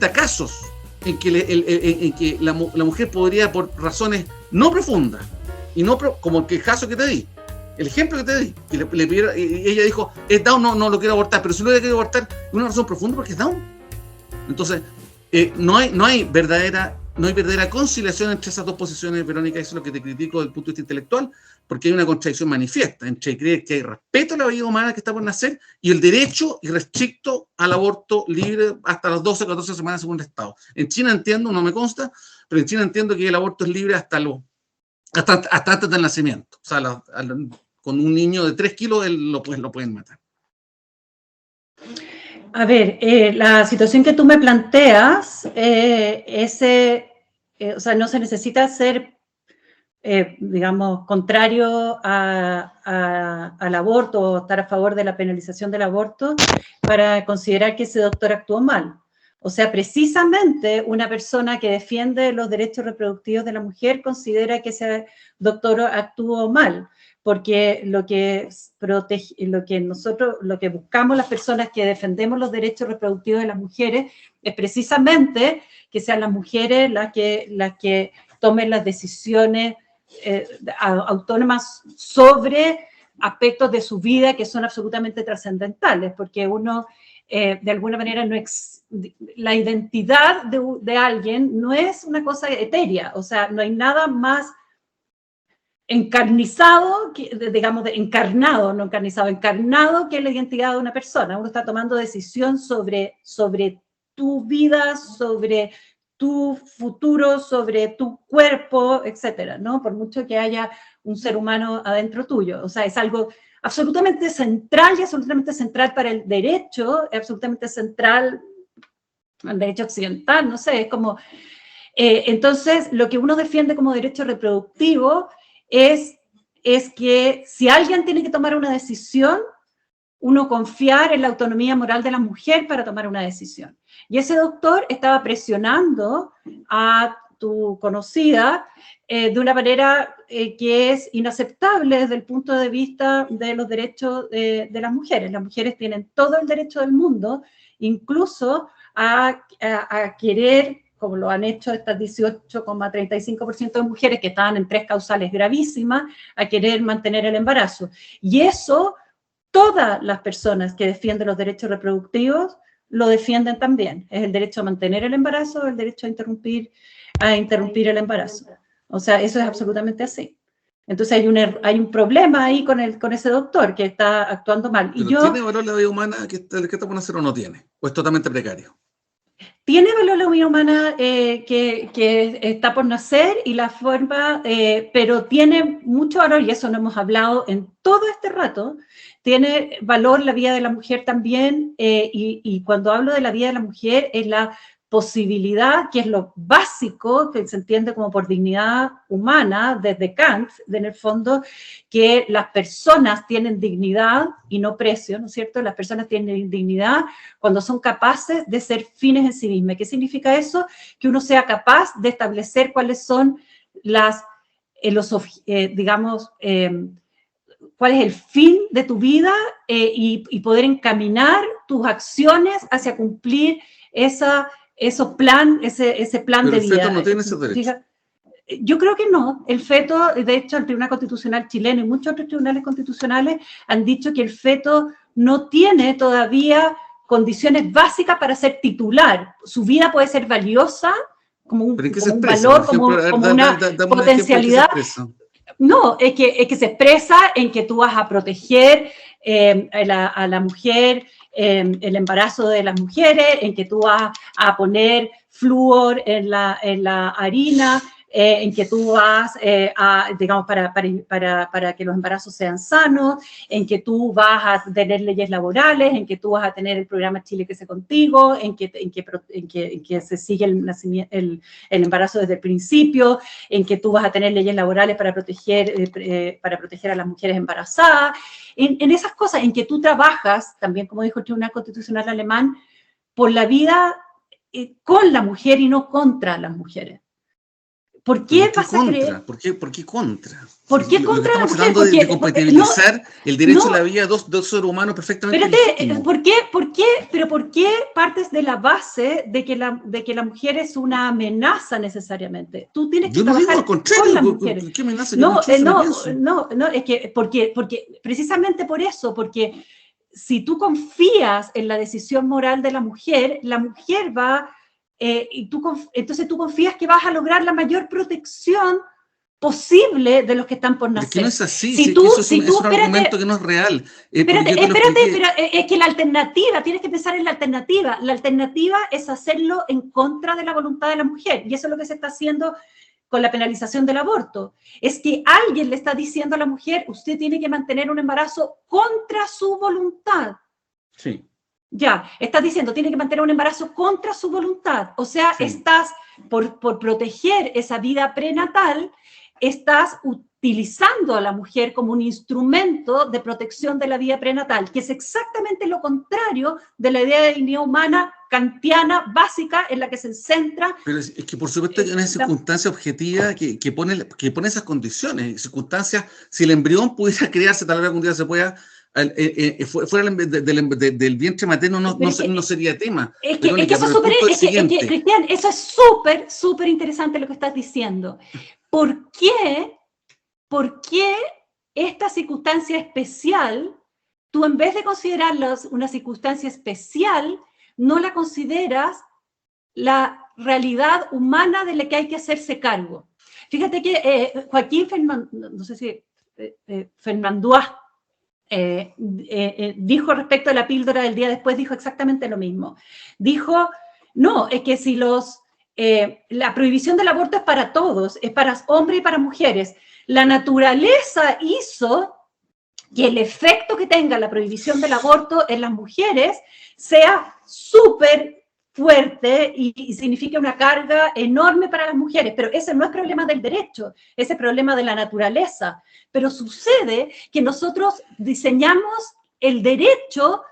a casos en que la mujer podría, por razones no profundas, y como el caso que te di, el ejemplo que te di, que ella dijo, es Down, no lo quiero abortar, pero si lo quiero abortar, es una razón profunda porque es Down. Entonces, no hay verdadera conciliación entre esas dos posiciones, Verónica. Eso es lo que te critico desde el punto de vista intelectual, porque hay una contradicción manifiesta entre creer que hay respeto a la vida humana que está por nacer y el derecho irrestricto al aborto libre hasta las 12 o 14 semanas según el Estado. En China entiendo, no me consta, pero en China entiendo que el aborto es libre hasta los hasta antes del nacimiento. O sea, con un niño de 3 kilos lo pueden matar. A ver, la situación que tú me planteas, o sea, no se necesita ser, digamos, contrario al aborto o estar a favor de la penalización del aborto para considerar que ese doctor actuó mal. O sea, precisamente una persona que defiende los derechos reproductivos de la mujer considera que ese doctor actuó mal, porque lo que buscamos las personas que defendemos los derechos reproductivos de las mujeres es precisamente que sean las mujeres las que tomen las decisiones autónomas sobre aspectos de su vida que son absolutamente trascendentales, porque uno, de alguna manera, la identidad de alguien no es una cosa etérea, o sea, no hay nada más encarnado que la identidad de una persona. Uno está tomando decisión sobre tu vida, sobre tu futuro, sobre tu cuerpo, etcétera, ¿no? Por mucho que haya un ser humano adentro tuyo. O sea, es algo absolutamente central y absolutamente central para el derecho, absolutamente central al derecho occidental, no sé, es como... entonces, lo que uno defiende como derecho reproductivo es que si alguien tiene que tomar una decisión, uno confiar en la autonomía moral de la mujer para tomar una decisión. Y ese doctor estaba presionando a tu conocida de una manera que es inaceptable desde el punto de vista de los derechos de las mujeres. Las mujeres tienen todo el derecho del mundo, incluso a querer, como lo han hecho estas 18,35% de mujeres que estaban en 3 causales gravísimas, a querer mantener el embarazo. Y eso, todas las personas que defienden los derechos reproductivos lo defienden también. Es el derecho a mantener el embarazo, el derecho a interrumpir el embarazo. O sea, eso es absolutamente así. Entonces hay un problema ahí con ese doctor que está actuando mal. ¿Pero tiene valor la vida humana que está por nacer o no tiene? ¿O es totalmente precario? Tiene valor la vida humana que está por nacer y la forma, pero tiene mucho valor, y eso no hemos hablado en todo este rato, tiene valor la vida de la mujer también, y cuando hablo de la vida de la mujer es la posibilidad, que es lo básico, que se entiende como por dignidad humana, desde Kant, en el fondo, que las personas tienen dignidad y no precio, ¿no es cierto? Las personas tienen dignidad cuando son capaces de ser fines en sí mismas. ¿Qué significa eso? Que uno sea capaz de establecer cuáles son cuál es el fin de tu vida y poder encaminar tus acciones hacia cumplir ese plan Pero de vida. El feto no tiene ese derecho. Yo creo que no. El feto, de hecho, el Tribunal Constitucional chileno y muchos otros tribunales constitucionales han dicho que el feto no tiene todavía condiciones básicas para ser titular. Su vida puede ser valiosa como un valor, como una potencialidad. No, es que se expresa en que tú vas a proteger a la mujer, el embarazo de las mujeres, en que tú vas a poner flúor en la harina, en que tú vas digamos, para que los embarazos sean sanos, en que tú vas a tener leyes laborales, en que tú vas a tener el programa Chile Crece Contigo, en que se sigue el embarazo desde el principio, en que tú vas a tener leyes laborales para proteger a las mujeres embarazadas, en esas cosas, en que tú trabajas, también como dijo el Tribunal Constitucional alemán, por la vida con la mujer y no contra las mujeres. ¿Por qué vas a creer? ¿Por qué contra? ¿Por qué contra la mujer? Estamos tratando de compatibilizar el derecho a la vida de dos seres humanos perfectamente legítimos. ¿Por qué partes de la base de que la mujer es una amenaza necesariamente? Tú tienes que trabajar con las mujeres. ¿Qué amenaza? No, es que porque precisamente por eso, porque si tú confías en la decisión moral de la mujer va... entonces tú confías que vas a lograr la mayor protección posible de los que están por nacer. Es que no es así, eso es un argumento que no es real. Pero es que la alternativa, tienes que pensar en la alternativa. La alternativa es hacerlo en contra de la voluntad de la mujer, y eso es lo que se está haciendo con la penalización del aborto, es que alguien le está diciendo a la mujer, usted tiene que mantener un embarazo contra su voluntad. Sí. Ya, estás diciendo, tiene que mantener un embarazo contra su voluntad. O sea, Sí. estás, por proteger esa vida prenatal, estás utilizando a la mujer como un instrumento de protección de la vida prenatal, que es exactamente lo contrario de la idea de dignidad humana kantiana básica en la que se centra. Pero es que por supuesto hay una circunstancia objetiva que pone esas condiciones, circunstancias, si el embrión pudiera crearse, tal vez algún día se pueda, fuera del vientre materno no sería tema. Es que eso es súper, Cristian, eso es súper interesante lo que estás diciendo. ¿Por qué esta circunstancia especial, tú en vez de considerarla una circunstancia especial, no la consideras la realidad humana de la que hay que hacerse cargo? Fíjate que Joaquín Fernandois dijo respecto a la píldora del día después, dijo exactamente lo mismo. Dijo, no, es que si la prohibición del aborto es para todos, es para hombres y para mujeres. La naturaleza hizo que el efecto que tenga la prohibición del aborto en las mujeres sea súper fuerte y significa una carga enorme para las mujeres, pero ese no es problema del derecho, ese es problema de la naturaleza. Pero sucede que nosotros diseñamos el derecho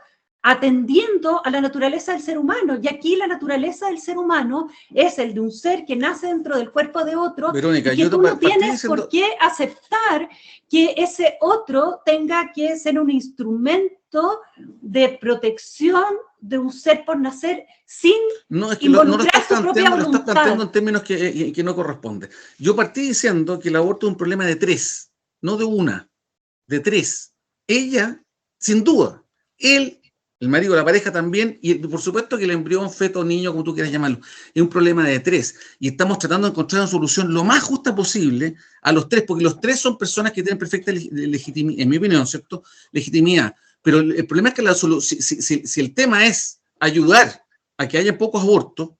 atendiendo a la naturaleza del ser humano, y aquí la naturaleza del ser humano es el de un ser que nace dentro del cuerpo de otro, Verónica, y que tú no tienes por qué aceptar que ese otro tenga que ser un instrumento de protección de un ser por nacer sin involucrar su propia voluntad. Lo estás planteando en términos que no corresponde. Yo partí diciendo que el aborto es un problema de tres, no de una, de tres. Ella, sin duda, él, el marido, la pareja también, y por supuesto que el embrión, feto, niño, como tú quieras llamarlo, es un problema de tres. Y estamos tratando de encontrar una solución lo más justa posible a los tres, porque los tres son personas que tienen perfecta legitimidad, en mi opinión, ¿cierto? Legitimidad. Pero el problema es que si el tema es ayudar a que haya pocos abortos,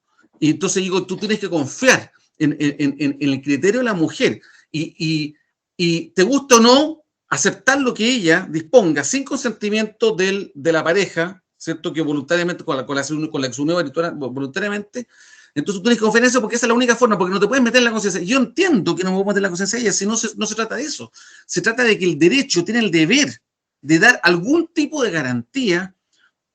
y entonces digo, tú tienes que confiar en el criterio de la mujer, y te gusta o no, aceptar lo que ella disponga sin consentimiento de la pareja, ¿cierto? Que voluntariamente, con la que se unió voluntariamente, entonces tú tienes que confiar en eso porque esa es la única forma, porque no te puedes meter en la conciencia. Yo entiendo que no me puedo meter en la conciencia de ella, si no se trata de eso. Se trata de que el derecho tiene el deber de dar algún tipo de garantía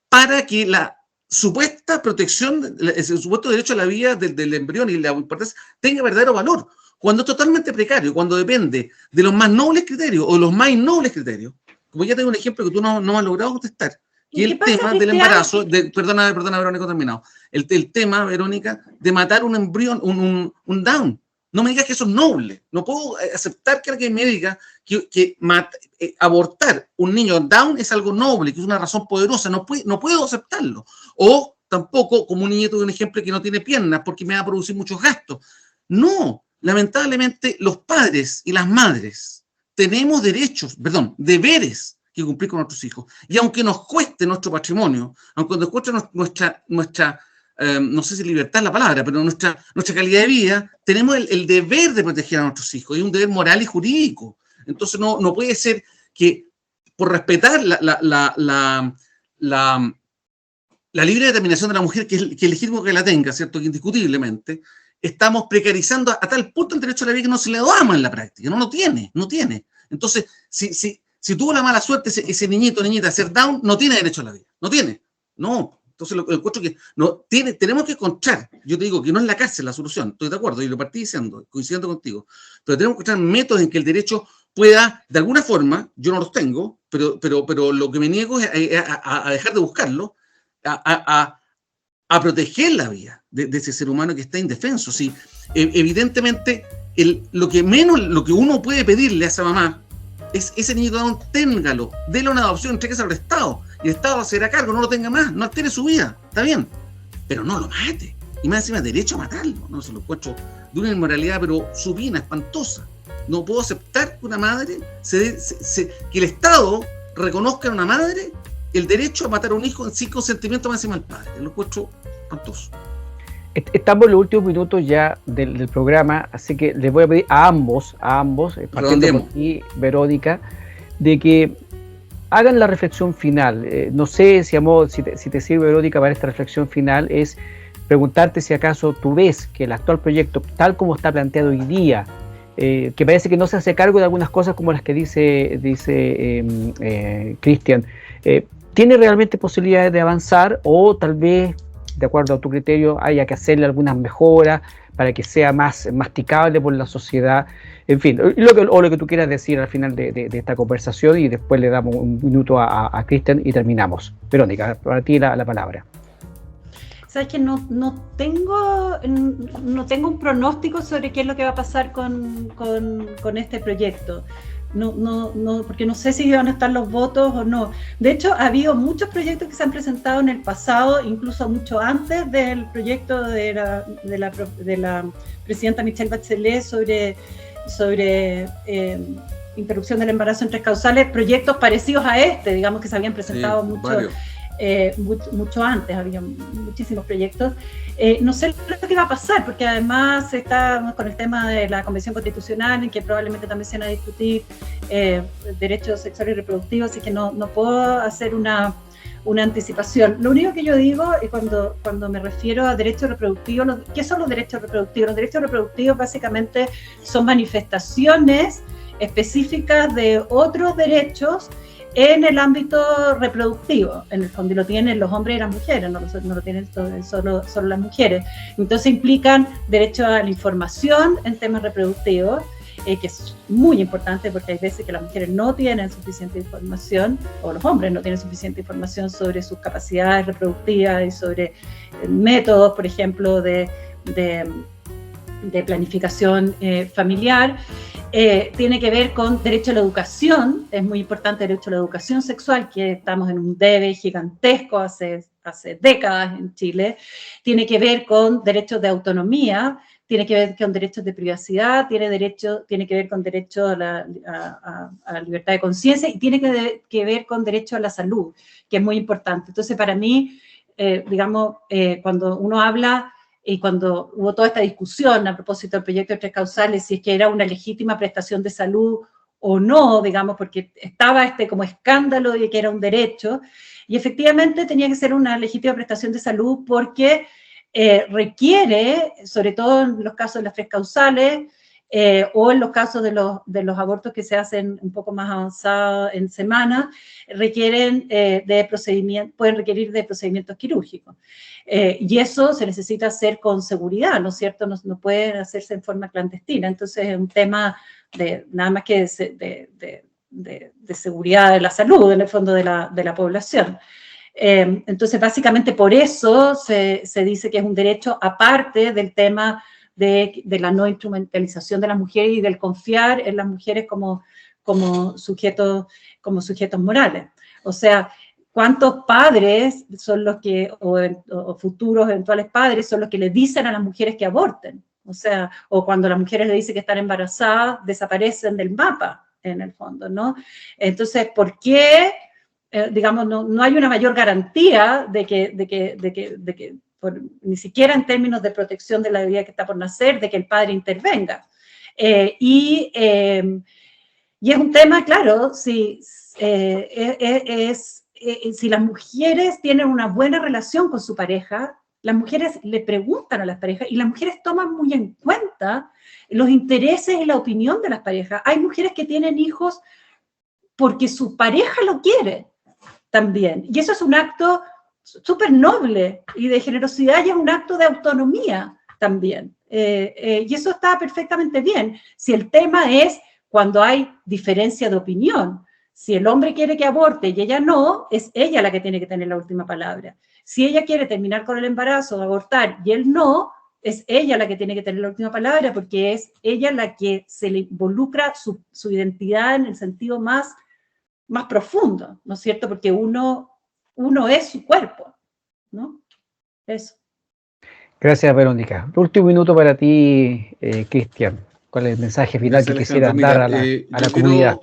para que la supuesta protección, el supuesto derecho a la vida del embrión y la importancia tenga verdadero valor. Cuando es totalmente precario, cuando depende de los más nobles criterios o de los más innobles criterios, como ya tengo un ejemplo que tú no has logrado contestar, que es el tema del embarazo, perdona, Verónica, terminado, el tema, Verónica, de matar un embrión, un Down. No me digas que eso es noble. No puedo aceptar que alguien me diga que abortar un niño Down es algo noble, que es una razón poderosa. No puedo aceptarlo. O tampoco, como un niñito de un ejemplo que no tiene piernas porque me va a producir muchos gastos. No. Lamentablemente, los padres y las madres tenemos deberes que cumplir con nuestros hijos. Y aunque nos cueste nuestro patrimonio, aunque nos cueste nuestra no sé si libertad es la palabra, pero nuestra calidad de vida, tenemos el deber de proteger a nuestros hijos. Y un deber moral y jurídico. Entonces, no puede ser que por respetar la libre determinación de la mujer, que es legítimo que la tenga, ¿cierto? Que indiscutiblemente, estamos precarizando a tal punto el derecho a la vida que no se le damos en la práctica, no lo tiene. Entonces, si tuvo la mala suerte ese niñito o niñita de ser Down, no tiene derecho a la vida, no. Entonces, lo encuentro que tenemos que encontrar, yo te digo que no es la cárcel la solución, estoy de acuerdo, y lo partí diciendo, coincidiendo contigo, pero tenemos que encontrar métodos en que el derecho pueda, de alguna forma, yo no los tengo, pero lo que me niego es a dejar de buscarlo, a proteger la vida de ese ser humano que está indefenso. Sí, evidentemente, lo que uno puede pedirle a esa mamá es ese niño Down, téngalo, déle una adopción, entréguese al Estado, y el Estado se hará cargo, no lo tenga más, no altere su vida, está bien, pero no lo mate, y más encima derecho a matarlo, no se lo encuentro de una inmoralidad pero supina, espantosa. No puedo aceptar que una madre, que el Estado reconozca a una madre el derecho a matar a un hijo sin consentimiento más encima del padre, lo encuentro espantoso. Estamos en los últimos minutos ya del programa, así que les voy a pedir a ambos, partiendo por ti, Verónica, de que hagan la reflexión final. No sé si te sirve, Verónica, para esta reflexión final, es preguntarte si acaso tú ves que el actual proyecto, tal como está planteado hoy día, que parece que no se hace cargo de algunas cosas como las que dice Cristian, ¿tiene realmente posibilidades de avanzar o tal vez, de acuerdo a tu criterio, haya que hacerle algunas mejoras para que sea más masticable por la sociedad? En fin, lo que tú quieras decir al final de esta conversación, y después le damos un minuto a Cristian y terminamos. Verónica, para ti la palabra. Sabes que no tengo un pronóstico sobre qué es lo que va a pasar con este proyecto. No, porque no sé si van a estar los votos o no. De hecho, ha habido muchos proyectos que se han presentado en el pasado, incluso mucho antes del proyecto de la presidenta Michelle Bachelet sobre interrupción del embarazo en 3 causales, proyectos parecidos a este, digamos, que se habían presentado mucho antes, había muchísimos proyectos. No sé lo que va a pasar, porque además estamos con el tema de la Convención Constitucional, en que probablemente también se van a discutir derechos sexuales y reproductivos, así que no puedo hacer una anticipación. Lo único que yo digo es cuando me refiero a derechos reproductivos, ¿qué son los derechos reproductivos? Los derechos reproductivos básicamente son manifestaciones específicas de otros derechos en el ámbito reproductivo, en el fondo, y lo tienen los hombres y las mujeres, no lo tienen solo las mujeres. Entonces implican derecho a la información en temas reproductivos, que es muy importante porque hay veces que las mujeres no tienen suficiente información, o los hombres no tienen suficiente información sobre sus capacidades reproductivas y sobre métodos, por ejemplo, de planificación familiar. Tiene que ver con derecho a la educación, es muy importante el derecho a la educación sexual, que estamos en un debe gigantesco hace décadas en Chile. Tiene que ver con derechos de autonomía, tiene que ver con derechos de privacidad, tiene que ver con derecho a la libertad de conciencia, y tiene que ver con derecho a la salud, que es muy importante. Entonces, para mí, cuando uno habla, y cuando hubo toda esta discusión a propósito del proyecto de 3 causales, si es que era una legítima prestación de salud o no, digamos, porque estaba como escándalo de que era un derecho, y efectivamente tenía que ser una legítima prestación de salud porque requiere, sobre todo en los casos de las 3 causales, o en los casos de los abortos que se hacen un poco más avanzados en semanas, pueden requerir de procedimientos quirúrgicos. Y eso se necesita hacer con seguridad, ¿no es cierto? No puede hacerse en forma clandestina. Entonces es un tema nada más que de seguridad de la salud, en el fondo de la población. Entonces, básicamente por eso se dice que es un derecho aparte del tema de la no instrumentalización de las mujeres y del confiar en las mujeres como sujetos morales. O sea, ¿cuántos padres son los que, o futuros eventuales padres, son los que le dicen a las mujeres que aborten? O sea, o cuando las mujeres le dicen que están embarazadas, desaparecen del mapa, en el fondo, ¿no? Entonces, ¿por qué, no hay una mayor garantía de que ni siquiera en términos de protección de la vida que está por nacer, de que el padre intervenga? Y es un tema, claro, si las mujeres tienen una buena relación con su pareja, las mujeres le preguntan a las parejas y las mujeres toman muy en cuenta los intereses y la opinión de las parejas. Hay mujeres que tienen hijos porque su pareja lo quiere también. Y eso es un acto súper noble y de generosidad, y es un acto de autonomía también. Y eso está perfectamente bien. Si el tema es cuando hay diferencia de opinión, si el hombre quiere que aborte y ella no, es ella la que tiene que tener la última palabra. Si ella quiere terminar con el embarazo, abortar, y él no, es ella la que tiene que tener la última palabra, porque es ella la que se le involucra su identidad en el sentido más profundo, ¿no es cierto? Porque uno es su cuerpo, ¿no? Eso. Gracias, Verónica. Último minuto para ti, Cristian. ¿Cuál es el mensaje final que quisieras dar a la comunidad?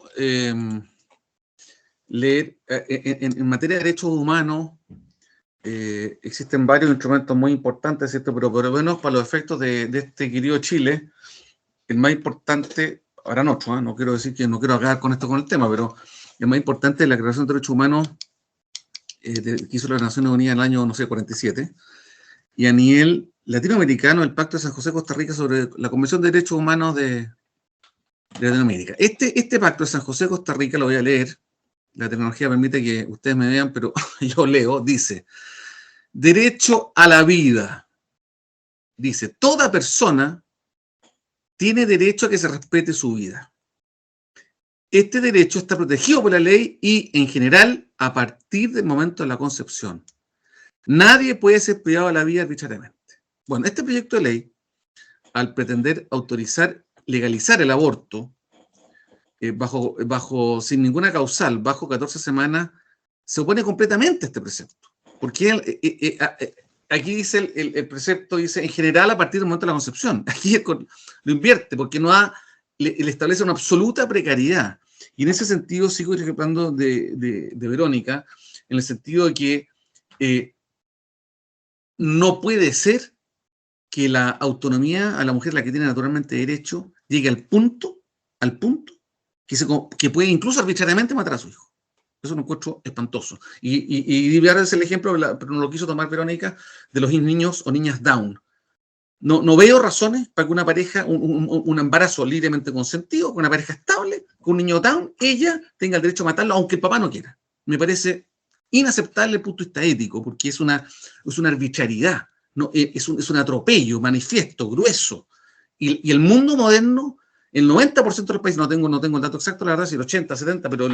Leer, en materia de derechos humanos, existen varios instrumentos muy importantes, ¿cierto? Pero por lo menos para los efectos de este querido Chile, el más importante, ahora no, no quiero decir que no quiero acabar con esto con el tema, pero el más importante es la Declaración de Derechos Humanos que hizo las Naciones Unidas en el año, no sé, 47, y a nivel latinoamericano, el Pacto de San José, Costa Rica, sobre la Convención de Derechos Humanos de Latinoamérica. Este Pacto de San José, Costa Rica, lo voy a leer, la tecnología permite que ustedes me vean, pero yo leo, dice: derecho a la vida. Dice, toda persona tiene derecho a que se respete su vida. Este derecho está protegido por la ley y, en general, a partir del momento de la concepción. Nadie puede ser privado de la vida arbitrariamente. Bueno, este proyecto de ley, al pretender autorizar, legalizar el aborto, sin ninguna causal, bajo 14 semanas, se opone completamente a este precepto. Porque aquí dice el precepto, dice, en general, a partir del momento de la concepción. Aquí lo invierte, porque le establece una absoluta precariedad. Y en ese sentido sigo hablando de Verónica, en el sentido de que no puede ser que la autonomía a la mujer, la que tiene naturalmente derecho, llegue al punto que puede incluso arbitrariamente matar a su hijo. Eso lo encuentro espantoso. Y voy a dar el ejemplo, pero no lo quiso tomar Verónica, de los niños o niñas Down. No veo razones para que una pareja, un embarazo libremente consentido, con una pareja estable, con un niño Down, ella tenga el derecho a matarlo, aunque el papá no quiera. Me parece inaceptable desde el punto de vista ético, porque es una arbitrariedad, ¿no? Es un atropello manifiesto, grueso. Y el mundo moderno, el 90% de los países, no tengo el dato exacto, la verdad, si el 80, 70, pero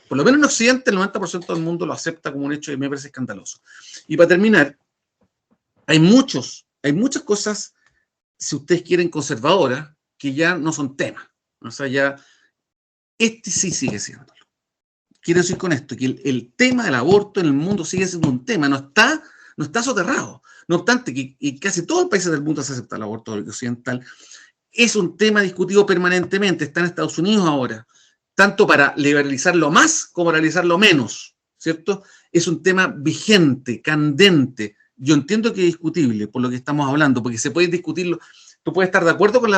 por lo menos en Occidente el 90% del mundo lo acepta como un hecho y me parece escandaloso. Y para terminar, hay muchas cosas, si ustedes quieren, conservadoras, que ya no son temas. O sea, ya este sí sigue siéndolo. Quiero decir con esto que el tema del aborto en el mundo sigue siendo un tema, no está soterrado. No obstante, que casi todos los países del mundo se acepta el aborto occidental, es un tema discutido permanentemente. Está en Estados Unidos ahora, tanto para liberalizarlo más como para legalizarlo menos, ¿cierto? Es un tema vigente, candente. Yo entiendo que es discutible por lo que estamos hablando, porque se puede discutirlo. Tú puedes estar de acuerdo con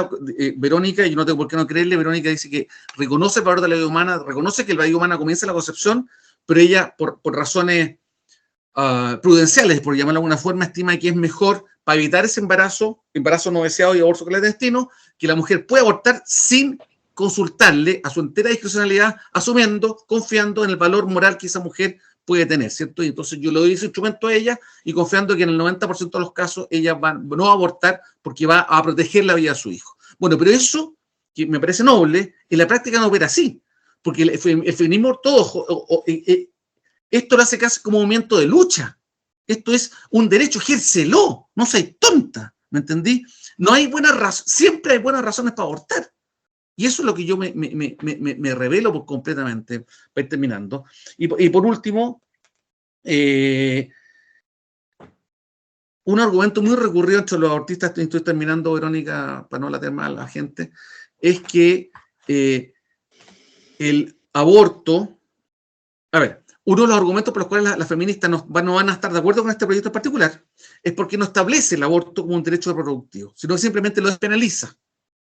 Verónica, y yo no tengo por qué no creerle. Verónica dice que reconoce el valor de la vida humana, reconoce que la vida humana comienza en la concepción, pero ella, por razones prudenciales, por llamarlo de alguna forma, estima que es mejor, para evitar ese embarazo no deseado y aborto clandestino, que la mujer pueda abortar sin consultarle a su entera discrecionalidad, asumiendo, confiando en el valor moral que esa mujer puede tener, ¿cierto? Y entonces yo le doy ese instrumento a ella y confiando que en el 90% de los casos ella no va a abortar porque va a proteger la vida de su hijo. Bueno, pero eso, que me parece noble, en la práctica no opera así, porque el feminismo ortodoxo, esto lo hace casi como movimiento de lucha. Esto es un derecho, ejércelo, no seas tonta, ¿me entendí? No hay buenas razones, siempre hay buenas razones para abortar. Y eso es lo que yo me revelo completamente, para ir terminando. Y por último, un argumento muy recurrido entre los abortistas, estoy terminando, Verónica, para no alargar más a la gente, es que el aborto, a ver, uno de los argumentos por los cuales las feministas no van a estar de acuerdo con este proyecto en particular es porque no establece el aborto como un derecho reproductivo, sino que simplemente lo despenaliza,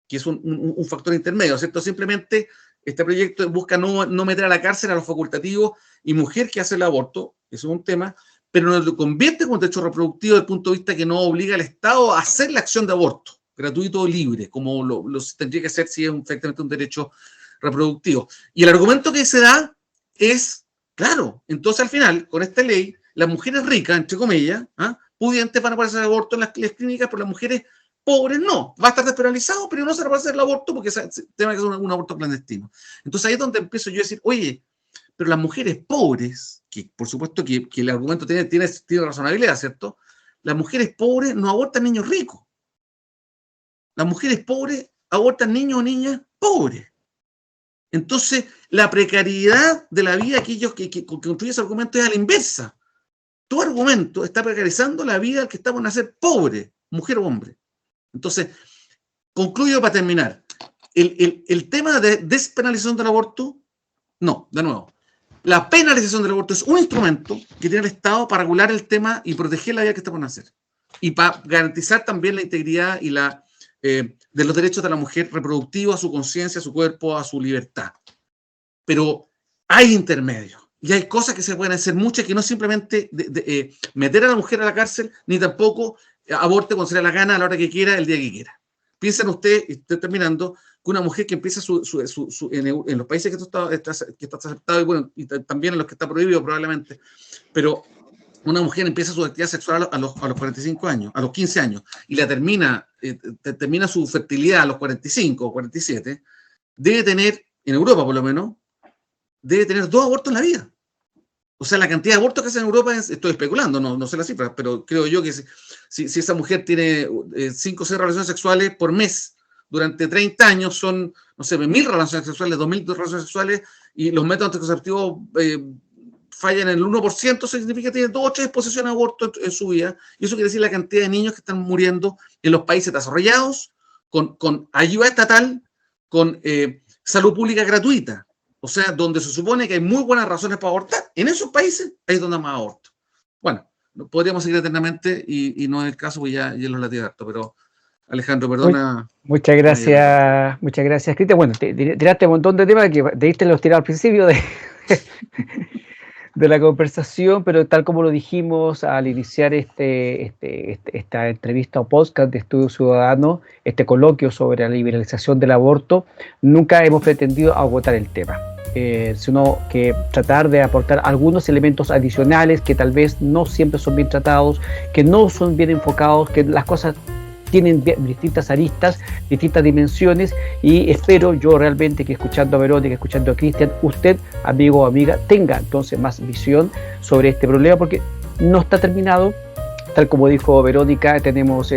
que es un factor intermedio, ¿cierto? Simplemente este proyecto busca no meter a la cárcel a los facultativos y mujer que hace el aborto, eso es un tema, pero no lo convierte como un derecho reproductivo desde el punto de vista que no obliga al Estado a hacer la acción de aborto, gratuito o libre, como lo tendría que ser si es efectivamente un derecho reproductivo. Y el argumento que se da es, claro, entonces al final, con esta ley, las mujeres ricas, entre comillas, pudientes van a poder hacer aborto en las clínicas, pero las mujeres pobres no. Va a estar despenalizado, pero no se le va a hacer el aborto porque tiene que ser un aborto clandestino. Entonces ahí es donde empiezo yo a decir, oye, pero las mujeres pobres, que por supuesto que el argumento tiene razonabilidad, ¿cierto? Las mujeres pobres no abortan niños ricos. Las mujeres pobres abortan niños o niñas pobres. Entonces, la precariedad de la vida que construye ese argumento es a la inversa. Tu argumento está precarizando la vida del que está por nacer pobre, mujer o hombre. Entonces, concluyo para terminar. El tema de despenalización del aborto, no, de nuevo. la penalización del aborto es un instrumento que tiene el Estado para regular el tema y proteger la vida que está por nacer. Y para garantizar también la integridad y de los derechos de la mujer reproductivos, a su conciencia, a su cuerpo, a su libertad. Pero hay intermedios y hay cosas que se pueden hacer muchas, que no es simplemente meter a la mujer a la cárcel, ni tampoco aborte cuando se le dé la gana, a la hora que quiera, el día que quiera. Piensen ustedes, y estoy terminando, que una mujer que empieza en los países que está aceptado, y bueno, y también en los que está prohibido probablemente, pero una mujer empieza su actividad sexual a los 45 años, a los 15 años, y termina su fertilidad a los 45 o 47, debe tener, en Europa por lo menos, debe tener 2 abortos en la vida. O sea, la cantidad de abortos que hacen en Europa, estoy especulando, no sé las cifras, pero creo yo que si esa mujer tiene 5 o 6 relaciones sexuales por mes durante 30 años, son, no sé, 1.000 relaciones sexuales, 2.000 relaciones sexuales, y los métodos anticonceptivos fallan en el 1%, significa que tiene 2 o 3 exposiciones a aborto en su vida, y eso quiere decir la cantidad de niños que están muriendo en los países desarrollados, con ayuda estatal, con salud pública gratuita. O sea, donde se supone que hay muy buenas razones para abortar, en esos países es donde hay más aborto. Bueno, podríamos seguir eternamente y no es el caso, porque ya los laté harto, pero Alejandro, perdona. Muchas gracias, Cristian. Bueno, tiraste un montón de temas que debiste los tirar al principio de la conversación, pero tal como lo dijimos al iniciar esta entrevista o podcast de Estudio Ciudadano, este coloquio sobre la liberalización del aborto, nunca hemos pretendido agotar el tema, sino que tratar de aportar algunos elementos adicionales que tal vez no siempre son bien tratados, que no son bien enfocados, que las cosas tienen distintas aristas, distintas dimensiones, y espero yo realmente que escuchando a Verónica, escuchando a Cristian, usted, amigo o amiga, tenga entonces más visión sobre este problema, porque no está terminado. Tal como dijo Verónica, tenemos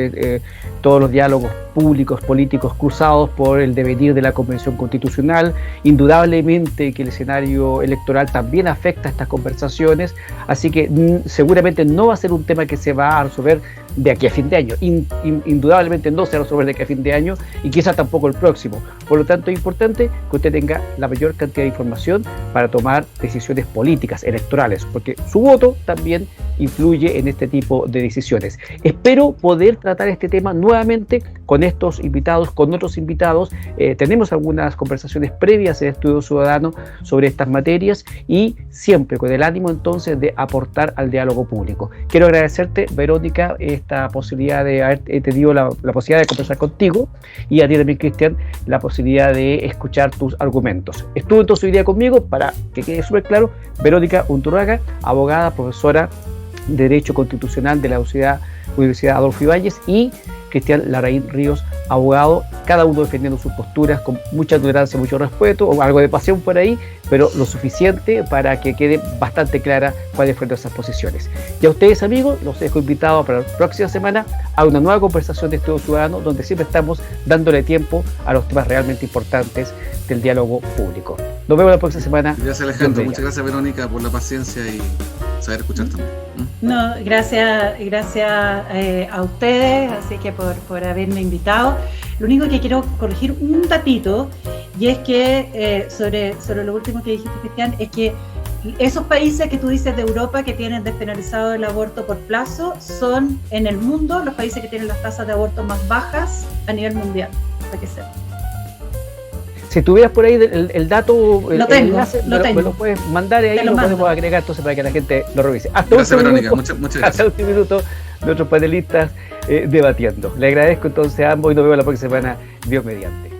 todos los diálogos públicos, políticos cruzados por el devenir de la Convención Constitucional. Indudablemente que el escenario electoral también afecta a estas conversaciones, así que seguramente no va a ser un tema que se va a resolver de aquí a fin de año. Indudablemente no se va a resolver de aquí a fin de año, y quizás tampoco el próximo. Por lo tanto, es importante que usted tenga la mayor cantidad de información para tomar decisiones políticas, electorales, porque su voto también influye en este tipo de decisiones. Espero poder tratar este tema nuevamente con estos invitados, con otros invitados. Tenemos algunas conversaciones previas en Estudio Ciudadano sobre estas materias, y siempre con el ánimo entonces de aportar al diálogo público. Quiero agradecerte, Verónica, esta posibilidad de haber tenido la posibilidad de conversar contigo, y a ti también, Cristian, la posibilidad de escuchar tus argumentos. Estuvo entonces hoy día conmigo, para que quede súper claro, Verónica Unturraga, abogada, profesora de Derecho Constitucional de la Universidad Adolfo Ibáñez, y Cristian Larraín Ríos, abogado, cada uno defendiendo sus posturas con mucha tolerancia, mucho respeto, o algo de pasión por ahí, pero lo suficiente para que quede bastante clara cuáles fueron esas posiciones. Y a ustedes, amigos, los dejo invitados para la próxima semana a una nueva conversación de Estudio Ciudadano, donde siempre estamos dándole tiempo a los temas realmente importantes del diálogo público. Nos vemos la próxima semana. Gracias, Alejandro. Muchas gracias, Verónica, por la paciencia y saber escuchar también. No, gracias a ustedes, así que por haberme invitado. Lo único que quiero corregir un datito, y es que sobre lo último que dijiste, Cristian, es que esos países que tú dices de Europa que tienen despenalizado el aborto por plazo son en el mundo los países que tienen las tasas de aborto más bajas a nivel mundial, para que sepan. Si tuvieras por ahí el dato, el enlace, tengo. me lo puedes mandar, y ahí lo podemos agregar entonces para que la gente lo revise. Gracias, Verónica. Muchas gracias. Hasta un minuto de otros panelistas debatiendo. Le agradezco entonces a ambos, y nos vemos la próxima semana, Dios mediante.